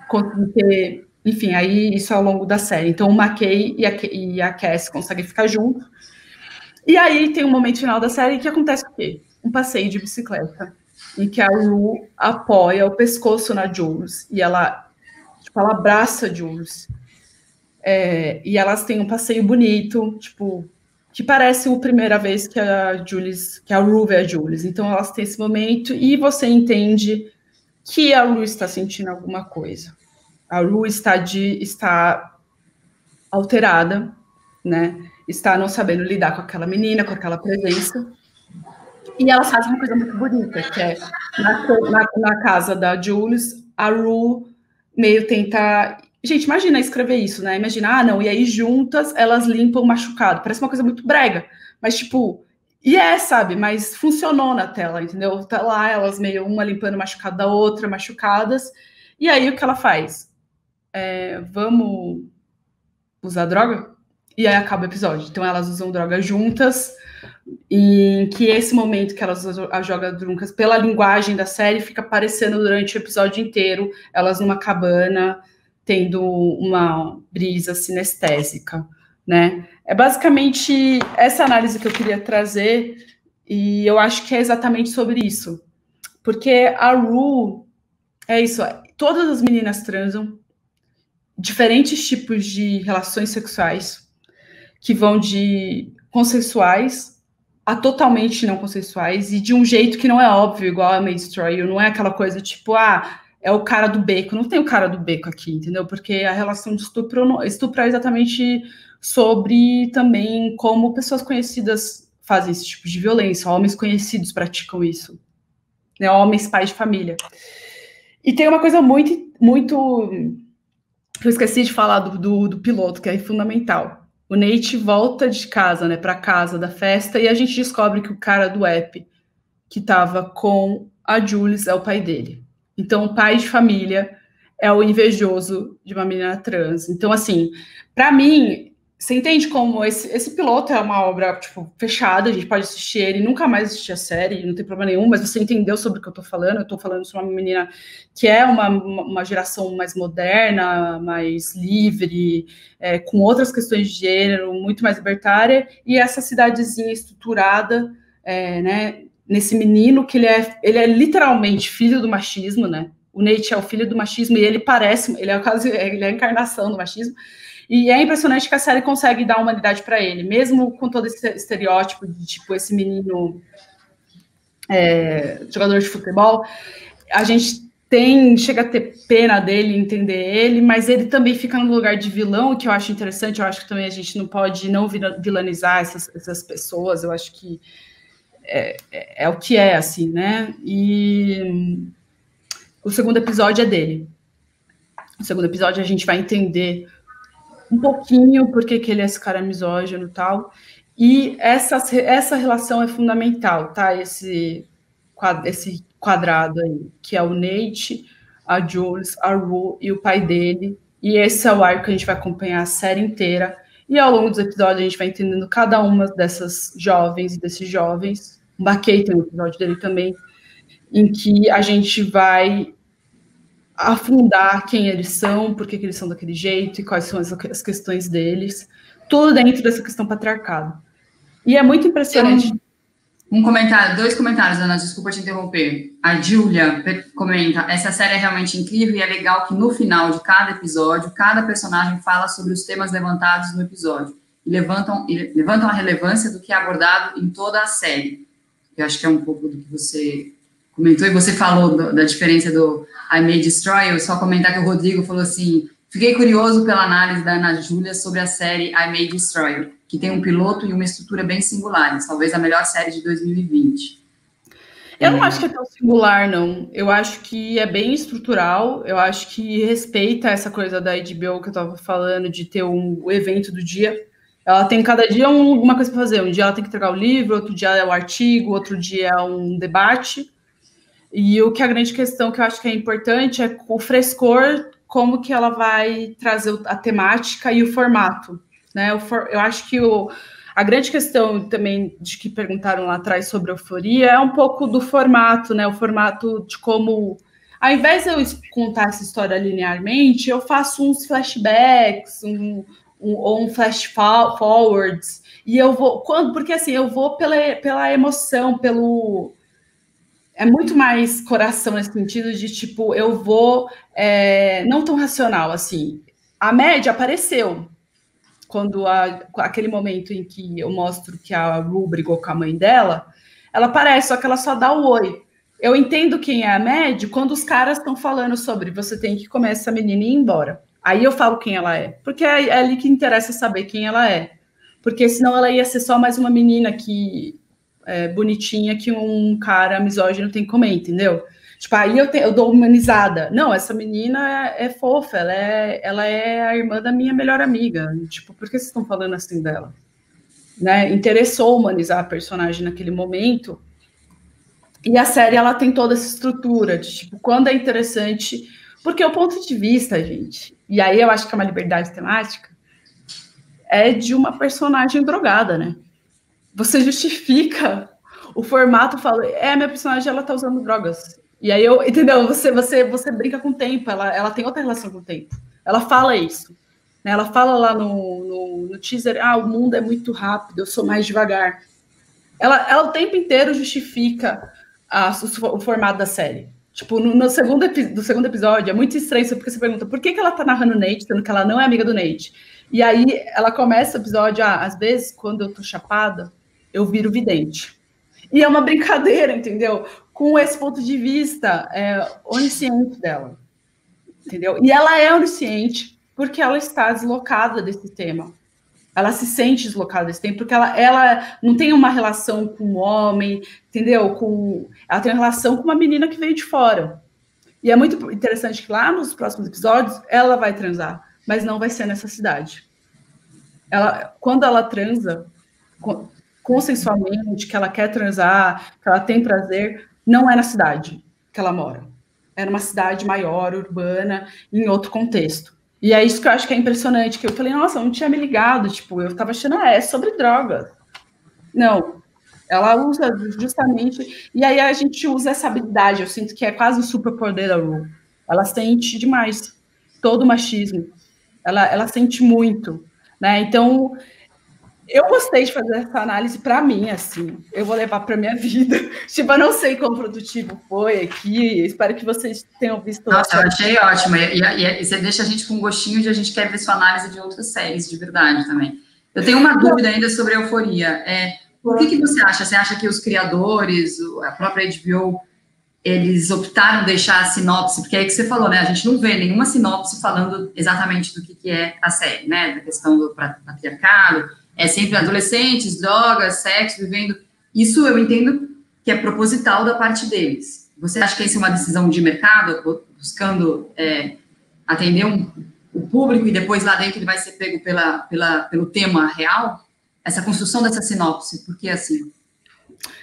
conseguir ter, enfim, aí isso ao longo da série. Então, uma Kay e a Cassie conseguem ficar juntos. E aí tem um momento final da série que acontece o quê? Um passeio de bicicleta, em que a Ru apoia o pescoço na Jules, e ela abraça a Jules. E elas têm um passeio bonito, tipo, que parece a primeira vez que a Ru vê a Jules. Então elas têm esse momento, e você entende que a Ru está sentindo alguma coisa. A Ru está alterada, né? Está não sabendo lidar com aquela menina, com aquela presença. E elas fazem uma coisa muito bonita, que é na casa da Jules, a Ru meio tenta... Gente, imagina escrever isso, né? Imagina, não, e aí juntas elas limpam o machucado. Parece uma coisa muito brega, mas tipo... sabe? Mas funcionou na tela, entendeu? Tá lá elas meio uma limpando o machucado da outra, machucadas. E aí o que ela faz? Vamos usar droga? E aí acaba o episódio. Então elas usam droga juntas, e que esse momento que elas jogam drogas, pela linguagem da série, fica aparecendo durante o episódio inteiro, elas numa cabana, tendo uma brisa sinestésica, né? É basicamente essa análise que eu queria trazer, e eu acho que é exatamente sobre isso. Porque a Ru, é isso, todas as meninas transam, diferentes tipos de relações sexuais, que vão de consensuais a totalmente não consensuais, e de um jeito que não é óbvio, igual a May Destroy You, não é aquela coisa tipo, é o cara do beco, não tem o cara do beco aqui, entendeu? Porque a relação de estupro é exatamente sobre também como pessoas conhecidas fazem esse tipo de violência, homens conhecidos praticam isso, né? Homens pais de família. E tem uma coisa muito que eu esqueci de falar do piloto, que é fundamental. O Nate volta de casa, né, para casa da festa, e a gente descobre que o cara do app que estava com a Jules é o pai dele. Então, o pai de família é o invejoso de uma menina trans. Então, assim, para mim, você entende como esse piloto é uma obra, tipo, fechada, a gente pode assistir ele e nunca mais assistir a série, não tem problema nenhum, mas você entendeu sobre o que eu tô falando. Eu tô falando sobre uma menina que é uma geração mais moderna, mais livre, com outras questões de gênero, muito mais libertária, e essa cidadezinha estruturada, né, nesse menino que ele é literalmente filho do machismo, né? O Nate é o filho do machismo, e ele é a encarnação do machismo. E é impressionante que a série consegue dar humanidade para ele, mesmo com todo esse estereótipo de, tipo, esse menino jogador de futebol. A gente chega a ter pena dele, entender ele, mas ele também fica no lugar de vilão, que eu acho interessante. Eu acho que também a gente não pode não vilanizar essas pessoas. Eu acho que é o que é, assim, né? E o segundo episódio é dele. No segundo episódio a gente vai entender um pouquinho por que ele é esse cara misógino e tal, e essa relação é fundamental, tá? Esse quadrado aí, que é o Nate, a Jules, a Ru e o pai dele, e esse é o arco que a gente vai acompanhar a série inteira, e ao longo dos episódios a gente vai entendendo cada uma dessas jovens e desses jovens. O McKay tem um episódio dele também, em que a gente vai afundar quem eles são, por que eles são daquele jeito e quais são as questões deles, tudo dentro dessa questão patriarcado. E é muito impressionante. Dois comentários, Ana, desculpa te interromper. A Júlia comenta, essa série é realmente incrível e é legal que no final de cada episódio, cada personagem fala sobre os temas levantados no episódio e levantam a relevância do que é abordado em toda a série. Eu acho que é um pouco do que você comentou, e você falou da diferença do I May Destroy You. Só comentar que o Rodrigo falou assim, fiquei curioso pela análise da Ana Júlia sobre a série I May Destroy You, que tem um piloto e uma estrutura bem singulares, talvez a melhor série de 2020. Eu não acho que é tão singular, não. Eu acho que é bem estrutural, eu acho que respeita essa coisa da HBO que eu estava falando, de ter o evento do dia. Ela tem cada dia uma coisa para fazer. Um dia ela tem que entregar o livro, outro dia é o artigo, outro dia é um debate. E o que a grande questão que eu acho que é importante é o frescor, como que ela vai trazer a temática e o formato, né? Eu acho que a grande questão também de que perguntaram lá atrás sobre a euforia é um pouco do formato, né? O formato de como, ao invés de eu contar essa história linearmente, eu faço uns flashbacks, ou um flash forwards, e eu vou, porque assim, eu vou pela emoção, é muito mais coração nesse sentido de, tipo, eu vou não tão racional, assim. A média apareceu quando aquele momento em que eu mostro que a Ru brigou com a mãe dela, ela aparece, só que ela só dá o oi. eu entendo quem é a Mad quando os caras estão falando sobre você tem que comer essa menina e ir embora. Aí eu falo quem ela é, porque é ali que interessa saber quem ela é. Porque senão ela ia ser só mais uma menina que bonitinha que um cara misógino tem que comer, entendeu? Tipo, aí eu dou humanizada. Não, essa menina é fofa, ela é a irmã da minha melhor amiga. Tipo, por que vocês estão falando assim dela? Né? Interessou humanizar a personagem naquele momento. E a série, ela tem toda essa estrutura de, tipo, quando é interessante... Porque o ponto de vista, gente, e aí eu acho que é uma liberdade temática, é de uma personagem drogada, né? Você justifica o formato, fala, minha personagem, ela tá usando drogas. E aí entendeu? Você brinca com o tempo, ela tem outra relação com o tempo. Ela fala isso. Né? Ela fala lá no teaser, o mundo é muito rápido, eu sou mais devagar. Ela o tempo inteiro justifica o formato da série. Tipo, no segundo episódio, é muito estranho, porque você pergunta por que ela tá narrando o Nate, sendo que ela não é amiga do Nate. E aí ela começa o episódio, às vezes, quando eu tô chapada, eu viro vidente. E é uma brincadeira, entendeu? Com esse ponto de vista onisciente dela. Entendeu? E ela é onisciente porque ela está deslocada desse tema. Ela se sente deslocada desse tempo, porque ela não tem uma relação com o homem, entendeu? Ela tem uma relação com uma menina que veio de fora. E é muito interessante que lá nos próximos episódios, ela vai transar, mas não vai ser nessa cidade. Quando ela transa, consensualmente, que ela quer transar, que ela tem prazer, não é na cidade que ela mora. É numa cidade maior, urbana, em outro contexto. E é isso que eu acho que é impressionante, que eu falei, nossa, eu não tinha me ligado, tipo, eu tava achando, é sobre drogas. Não, ela usa justamente, e aí a gente usa essa habilidade, eu sinto que é quase um superpoder da Ru. Ela sente demais todo o machismo, ela sente muito, né, então eu gostei de fazer essa análise para mim, assim, eu vou levar para minha vida. Tipo, eu não sei quão produtivo foi aqui, espero que vocês tenham visto. Nossa, eu achei ótimo, e você deixa a gente com um gostinho de a gente quer ver sua análise de outras séries, de verdade, também. Eu tenho uma dúvida ainda sobre a Euforia, por que você acha? Você acha que os criadores, a própria HBO, eles optaram deixar a sinopse, porque é aí que você falou, né, a gente não vê nenhuma sinopse falando exatamente do que é a série, né, da questão do patriarcado, é sempre adolescentes, drogas, sexo, vivendo. Isso eu entendo que é proposital da parte deles. Você acha que isso é uma decisão de mercado, buscando atender o público e depois lá dentro ele vai ser pego pelo tema real? Essa construção dessa sinopse, por que assim?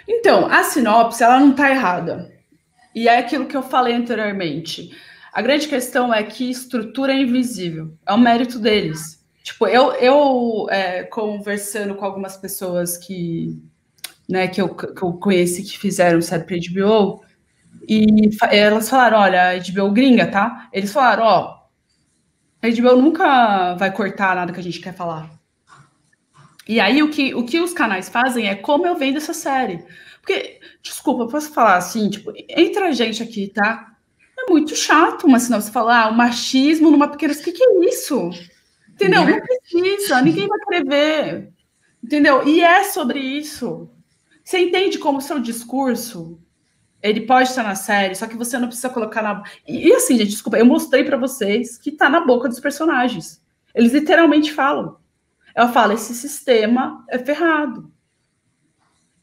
Então, a sinopse, ela não está errada. E é aquilo que eu falei anteriormente. A grande questão é que estrutura é invisível. É um mérito deles. Tipo, eu conversando com algumas pessoas que eu conheci que fizeram série para HBO, e elas falaram, olha, a HBO gringa, tá? Eles falaram, a HBO nunca vai cortar nada que a gente quer falar. E aí, o que os canais fazem é como eu vendo essa série. Porque, desculpa, eu posso falar assim, tipo, entre a gente aqui, tá? É muito chato uma sinopse falar o machismo numa pequena... O que é isso? Entendeu? Não precisa, ninguém vai querer ver. Entendeu? E é sobre isso. Você entende como o seu discurso, ele pode estar na série, só que você não precisa colocar na... E assim, gente, desculpa, eu mostrei para vocês que tá na boca dos personagens. Eles literalmente falam. Ela fala, esse sistema é ferrado.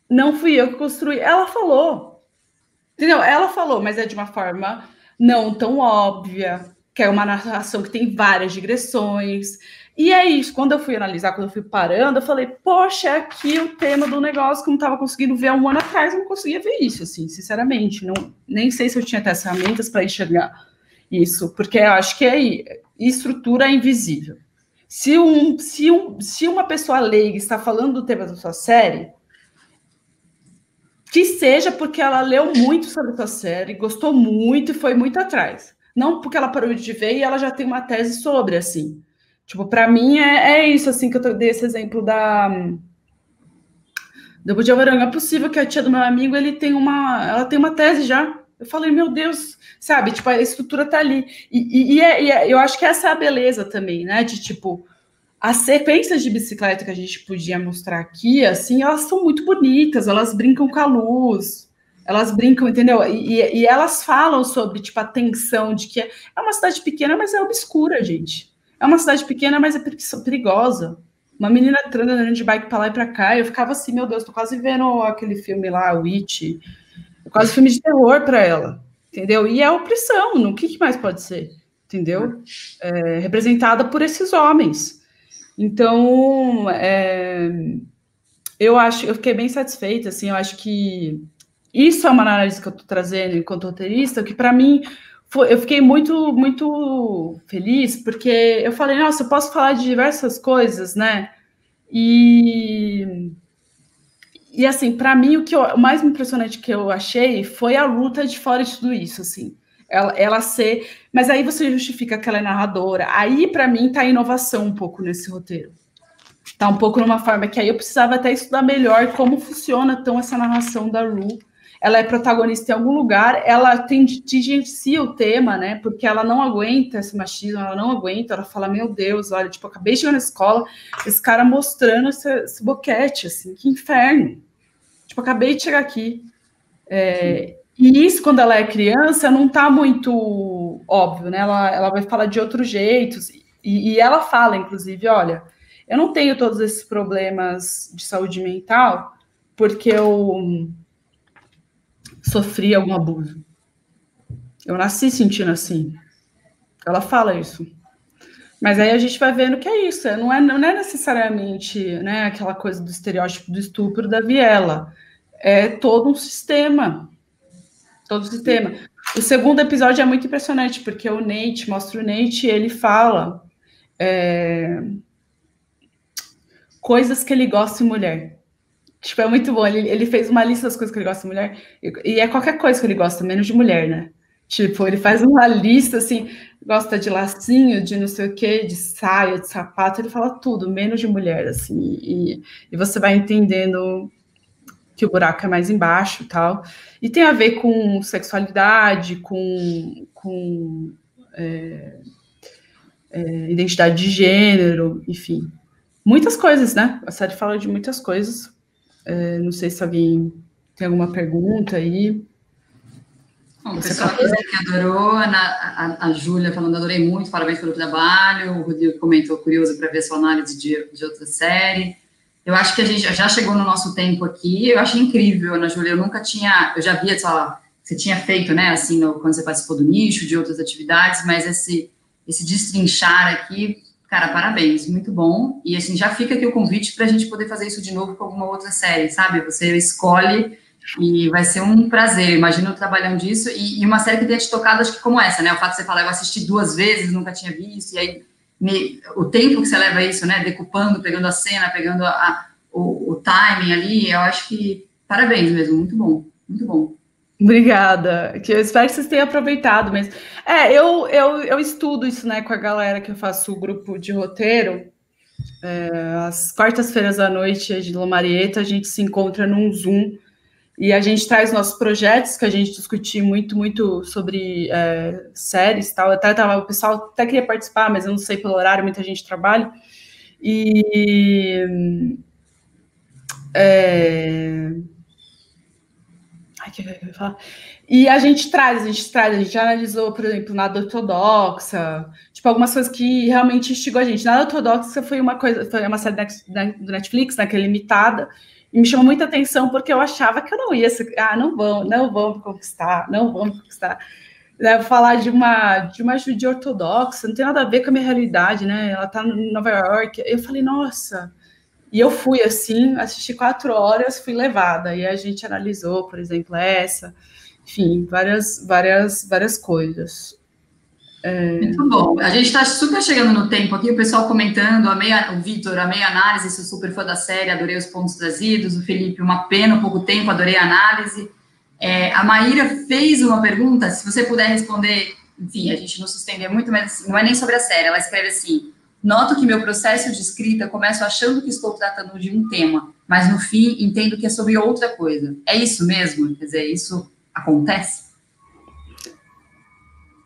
Não fui eu que construí. Ela falou. Entendeu? Ela falou, mas é de uma forma não tão óbvia, que é uma narração que tem várias digressões. E é isso. Quando eu fui analisar, quando eu fui parando, eu falei, poxa, é aqui o tema do negócio que eu não estava conseguindo ver há um ano atrás, eu não conseguia ver isso, assim, sinceramente. Nem sei se eu tinha até as ferramentas para enxergar isso, porque eu acho que estrutura é invisível. Se uma pessoa leiga está falando do tema da sua série, que seja porque ela leu muito sobre a sua série, gostou muito e foi muito atrás. Não porque ela parou de ver e ela já tem uma tese sobre, assim. Tipo, para mim é isso, assim, que eu dei esse exemplo do Bujavaranga. É possível que a tia do meu amigo, ela tem uma tese já. Eu falei, meu Deus, sabe? Tipo, a estrutura tá ali. Eu acho que essa é a beleza também, né? De, tipo, as sequências de bicicleta que a gente podia mostrar aqui, assim, elas são muito bonitas, elas brincam com a luz, Elas brincam, entendeu? E elas falam sobre, tipo, a tensão de que é uma cidade pequena, mas é obscura, gente. É uma cidade pequena, mas é perigosa. Uma menina andando de bike pra lá e pra cá, eu ficava assim, meu Deus, tô quase vendo aquele filme lá, Witch, quase filme de terror pra ela, entendeu? E é opressão, no que mais pode ser, entendeu? Representada por esses homens. Então, eu fiquei bem satisfeita, assim, eu acho que isso é uma análise que eu estou trazendo enquanto roteirista, que para mim eu fiquei muito, muito feliz, porque eu falei, nossa, eu posso falar de diversas coisas, né? E assim, para mim, o mais impressionante que eu achei foi a luta de fora de tudo isso, assim. Ela ser... Mas aí você justifica que ela é narradora. Aí, para mim, tá a inovação um pouco nesse roteiro. Tá um pouco numa forma que aí eu precisava até estudar melhor como funciona então essa narração da Ru. Ela é protagonista em algum lugar, ela tangencia o tema, né? Porque ela não aguenta esse machismo, ela não aguenta, ela fala, meu Deus, olha, tipo, eu acabei de chegar na escola, esse cara mostrando esse boquete, assim, que inferno. Tipo, acabei de chegar aqui. E isso, quando ela é criança, não tá muito óbvio, né? Ela vai falar de outros jeitos. E ela fala, inclusive, olha, eu não tenho todos esses problemas de saúde mental porque eu sofri algum abuso. Eu nasci sentindo assim. Ela fala isso. Mas aí a gente vai vendo que é isso. Não é necessariamente, né, aquela coisa do estereótipo do estupro da viela. É todo um sistema. Todo o sistema. O segundo episódio é muito impressionante, porque o Nate, mostra o Nate, ele fala coisas que ele gosta em mulher. Tipo, é muito bom. Ele fez uma lista das coisas que ele gosta de mulher. E é qualquer coisa que ele gosta, menos de mulher, né? Tipo, ele faz uma lista, assim, gosta de lacinho, de não sei o quê, de saia, de sapato. Ele fala tudo, menos de mulher, assim. E você vai entendendo que o buraco é mais embaixo e tal. E tem a ver com sexualidade, com identidade de gênero, enfim. Muitas coisas, né? A série fala de muitas coisas. Não sei se alguém tem alguma pergunta aí. Bom, o pessoal aqui que adorou, a Júlia falando, adorei muito, parabéns pelo trabalho, o Rodrigo comentou, curioso para ver a sua análise de outra série. Eu acho que a gente já chegou no nosso tempo aqui, eu achei incrível, Ana Júlia, eu já via, você tinha feito, né, assim, quando você participou do nicho, de outras atividades, mas esse destrinchar aqui, cara, parabéns, muito bom, e assim, já fica aqui o convite para a gente poder fazer isso de novo com alguma outra série, sabe, você escolhe e vai ser um prazer, imagino o trabalhão disso, e uma série que tenha te tocado, acho que como essa, né, o fato de você falar, eu assisti 2 vezes, nunca tinha visto, e aí o tempo que você leva isso, né, decupando, pegando a cena, pegando o timing ali, eu acho que, parabéns mesmo, muito bom, muito bom. Obrigada, que eu espero que vocês tenham aproveitado mesmo. Eu estudo isso, né, com a galera que eu faço o grupo de roteiro, às quartas-feiras à noite, de Lomarieta, a gente se encontra num Zoom, e a gente traz nossos projetos, que a gente discutiu muito sobre séries e tal. O pessoal até queria participar, mas eu não sei pelo horário, muita gente trabalha. E a gente já analisou, por exemplo, Nada Ortodoxa, tipo, algumas coisas que realmente instigou a gente. Nada Ortodoxa foi uma série do Netflix, né, que é limitada, e me chamou muita atenção porque eu achava que eu não ia ser, não vão conquistar. Vou falar de uma judia ortodoxa, não tem nada a ver com a minha realidade, né? Ela tá em Nova York. Eu falei, nossa. E eu fui assim, assisti 4 horas, fui levada. E a gente analisou, por exemplo, enfim, várias coisas. Muito bom. A gente está super chegando no tempo aqui, o pessoal comentando, o Vitor, amei a análise, sou super fã da série, adorei os pontos trazidos, o Felipe, uma pena, pouco tempo, adorei a análise. A Maíra fez uma pergunta, se você puder responder, enfim, a gente não se estender muito, mas não é nem sobre a série, ela escreve assim, noto que meu processo de escrita começo achando que estou tratando de um tema, mas no fim entendo que é sobre outra coisa. É isso mesmo? Quer dizer, isso acontece?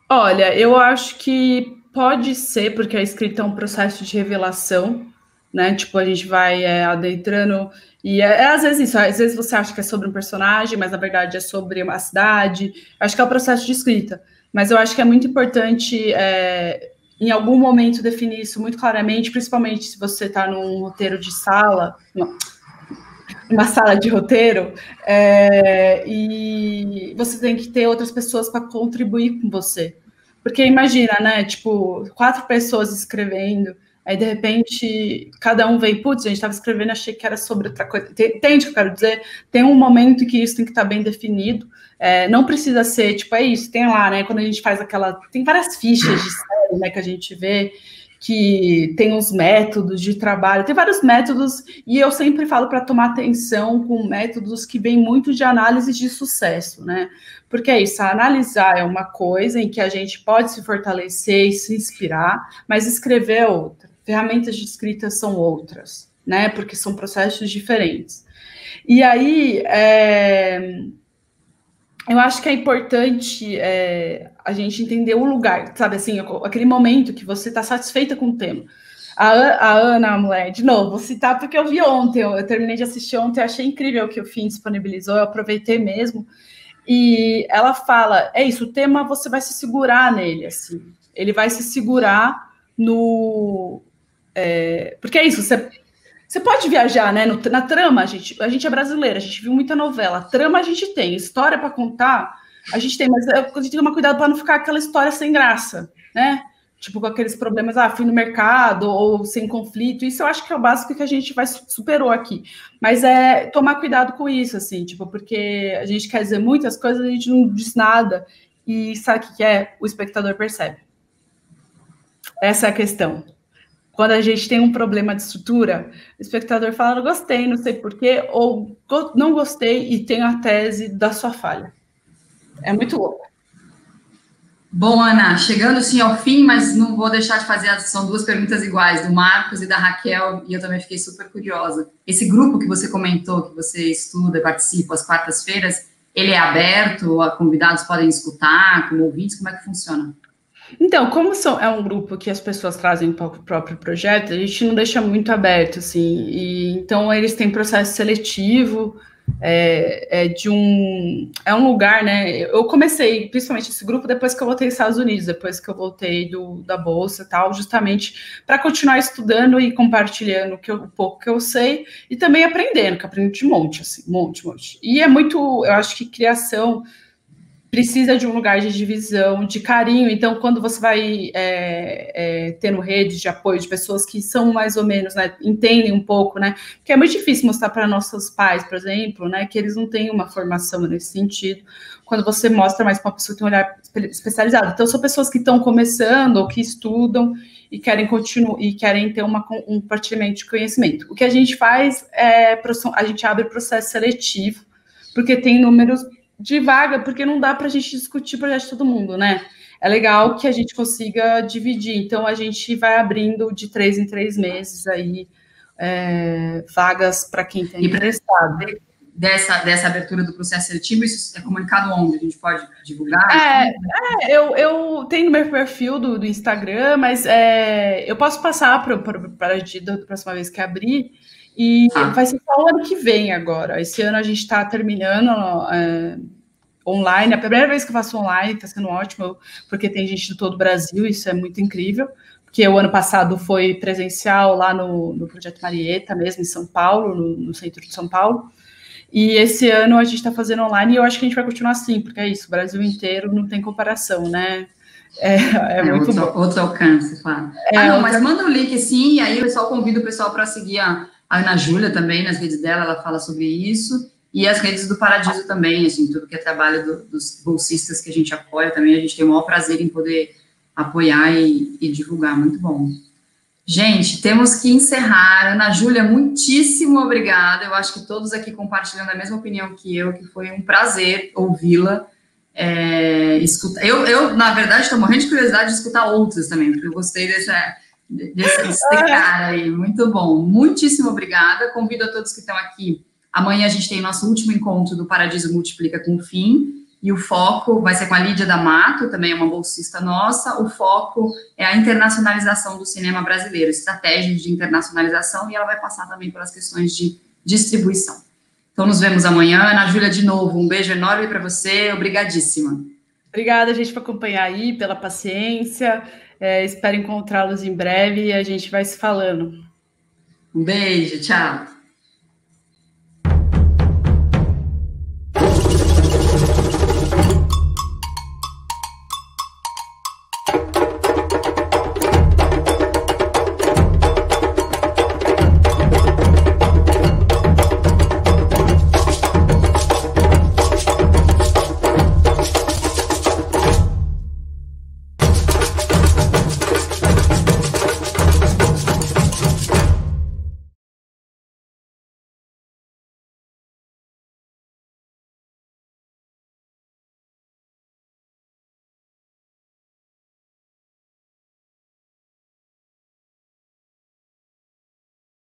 Olha, eu acho que pode ser, porque a escrita é um processo de revelação, né? Tipo, a gente vai adentrando, e às vezes isso, às vezes você acha que é sobre um personagem, mas na verdade é sobre uma cidade. Acho que é o processo de escrita, mas eu acho que é muito importante em algum momento definir isso muito claramente, principalmente se você está num roteiro de sala, uma sala de roteiro, e você tem que ter outras pessoas para contribuir com você. Porque imagina, né, tipo, 4 pessoas escrevendo, aí de repente cada um vem, putz, a gente estava escrevendo, achei que era sobre outra coisa. Entende o que eu quero dizer? Tem um momento em que isso tem que estar bem definido, não precisa ser, tipo, é isso, tem lá, né, quando a gente faz tem várias fichas de série, né, que a gente vê, que tem os métodos de trabalho, tem vários métodos, e eu sempre falo para tomar atenção com métodos que vêm muito de análise de sucesso, né? Porque é isso, analisar é uma coisa em que a gente pode se fortalecer e se inspirar, mas escrever é outra. Ferramentas de escrita são outras, né? Porque são processos diferentes. E aí, eu acho que é importante a gente entender o lugar, sabe, assim, aquele momento que você está satisfeita com o tema. A Ana, a mulher, de novo, vou citar porque eu vi ontem, eu terminei de assistir ontem, achei incrível o que o FIM disponibilizou, eu aproveitei mesmo, e ela fala, é isso, o tema você vai se segurar nele, assim, ele vai se segurar no... porque é isso, você pode viajar, né? Na trama, a gente é brasileira, a gente viu muita novela. Trama a gente tem, história para contar, a gente tem, mas a gente tem que tomar cuidado para não ficar aquela história sem graça, né? Tipo, com aqueles problemas, fui no mercado, ou sem conflito. Isso eu acho que é o básico que a gente superou aqui. Mas tomar cuidado com isso, assim, tipo, porque a gente quer dizer muitas coisas, a gente não diz nada. E sabe o que é? O espectador percebe. Essa é a questão. Quando a gente tem um problema de estrutura, o espectador fala, não gostei, não sei porquê, ou não gostei e tem a tese da sua falha. É muito louco. Bom, Ana, chegando sim ao fim, mas não vou deixar de fazer, são 2 perguntas iguais, do Marcos e da Raquel, e eu também fiquei super curiosa. Esse grupo que você comentou, que você estuda e participa às quartas-feiras, ele é aberto, convidados podem escutar, como ouvintes, como é que funciona? Então, como é um grupo que as pessoas trazem para o próprio projeto, a gente não deixa muito aberto, assim, então eles têm processo seletivo, é um lugar, né, eu comecei, principalmente esse grupo, depois que eu voltei aos Estados Unidos, depois que eu voltei da Bolsa e tal, justamente para continuar estudando e compartilhando o pouco que eu sei, e também aprendendo, que eu aprendi de monte, assim, monte. E é muito, eu acho que criação precisa de um lugar de divisão, de carinho. Então, quando você vai tendo rede de apoio de pessoas que são mais ou menos, né, entendem um pouco, né, que é muito difícil mostrar para nossos pais, por exemplo, né, que eles não têm uma formação nesse sentido, quando você mostra mais para uma pessoa que tem um olhar especializado. Então, são pessoas que estão começando ou que estudam e querem continuar e querem ter um compartilhamento de conhecimento. O que a gente faz a gente abre processo seletivo, porque tem números de vaga, porque não dá para a gente discutir o projeto de todo mundo, né? É legal que a gente consiga dividir, então a gente vai abrindo de 3 em 3 meses aí vagas para quem está interessado. Dessa abertura do processo seletivo, isso é comunicado onde? A gente pode divulgar? Eu tenho no meu perfil do Instagram, mas eu posso passar para a próxima vez que abrir, e vai ser só o ano que vem agora. Esse ano a gente está terminando online. A primeira vez que eu faço online, está sendo ótimo, porque tem gente de todo o Brasil, isso é muito incrível. Porque o ano passado foi presencial lá no Projeto Marieta, mesmo em São Paulo, no centro de São Paulo. E esse ano a gente está fazendo online, e eu acho que a gente vai continuar assim, porque é isso, o Brasil inteiro não tem comparação, né? Muito bom. Outro alcance, claro. Mas manda o link sim, e aí eu convido o pessoal para seguir a Ana Júlia também, nas redes dela, ela fala sobre isso, e as redes do Paradiso também, assim, tudo que é trabalho dos bolsistas que a gente apoia também, a gente tem o maior prazer em poder apoiar e divulgar, muito bom. Gente, temos que encerrar. Ana Júlia, muitíssimo obrigada, eu acho que todos aqui compartilhando a mesma opinião que eu, que foi um prazer ouvi-la. Eu, na verdade, estou morrendo de curiosidade de escutar outros também, porque eu gostei desse cara aí, muito bom. Muitíssimo obrigada, convido a todos que estão aqui. Amanhã a gente tem nosso último encontro do Paradiso Multiplica com o FIM, e o foco vai ser com a Lídia D'Amato, também é uma bolsista nossa. O foco é a internacionalização do cinema brasileiro, estratégias de internacionalização, e ela vai passar também pelas questões de distribuição. Então, nos vemos amanhã. Ana Júlia, de novo, um beijo enorme para você, obrigadíssima. Obrigada, gente, por acompanhar aí, pela paciência. Espero encontrá-los em breve e a gente vai se falando. Um beijo, tchau.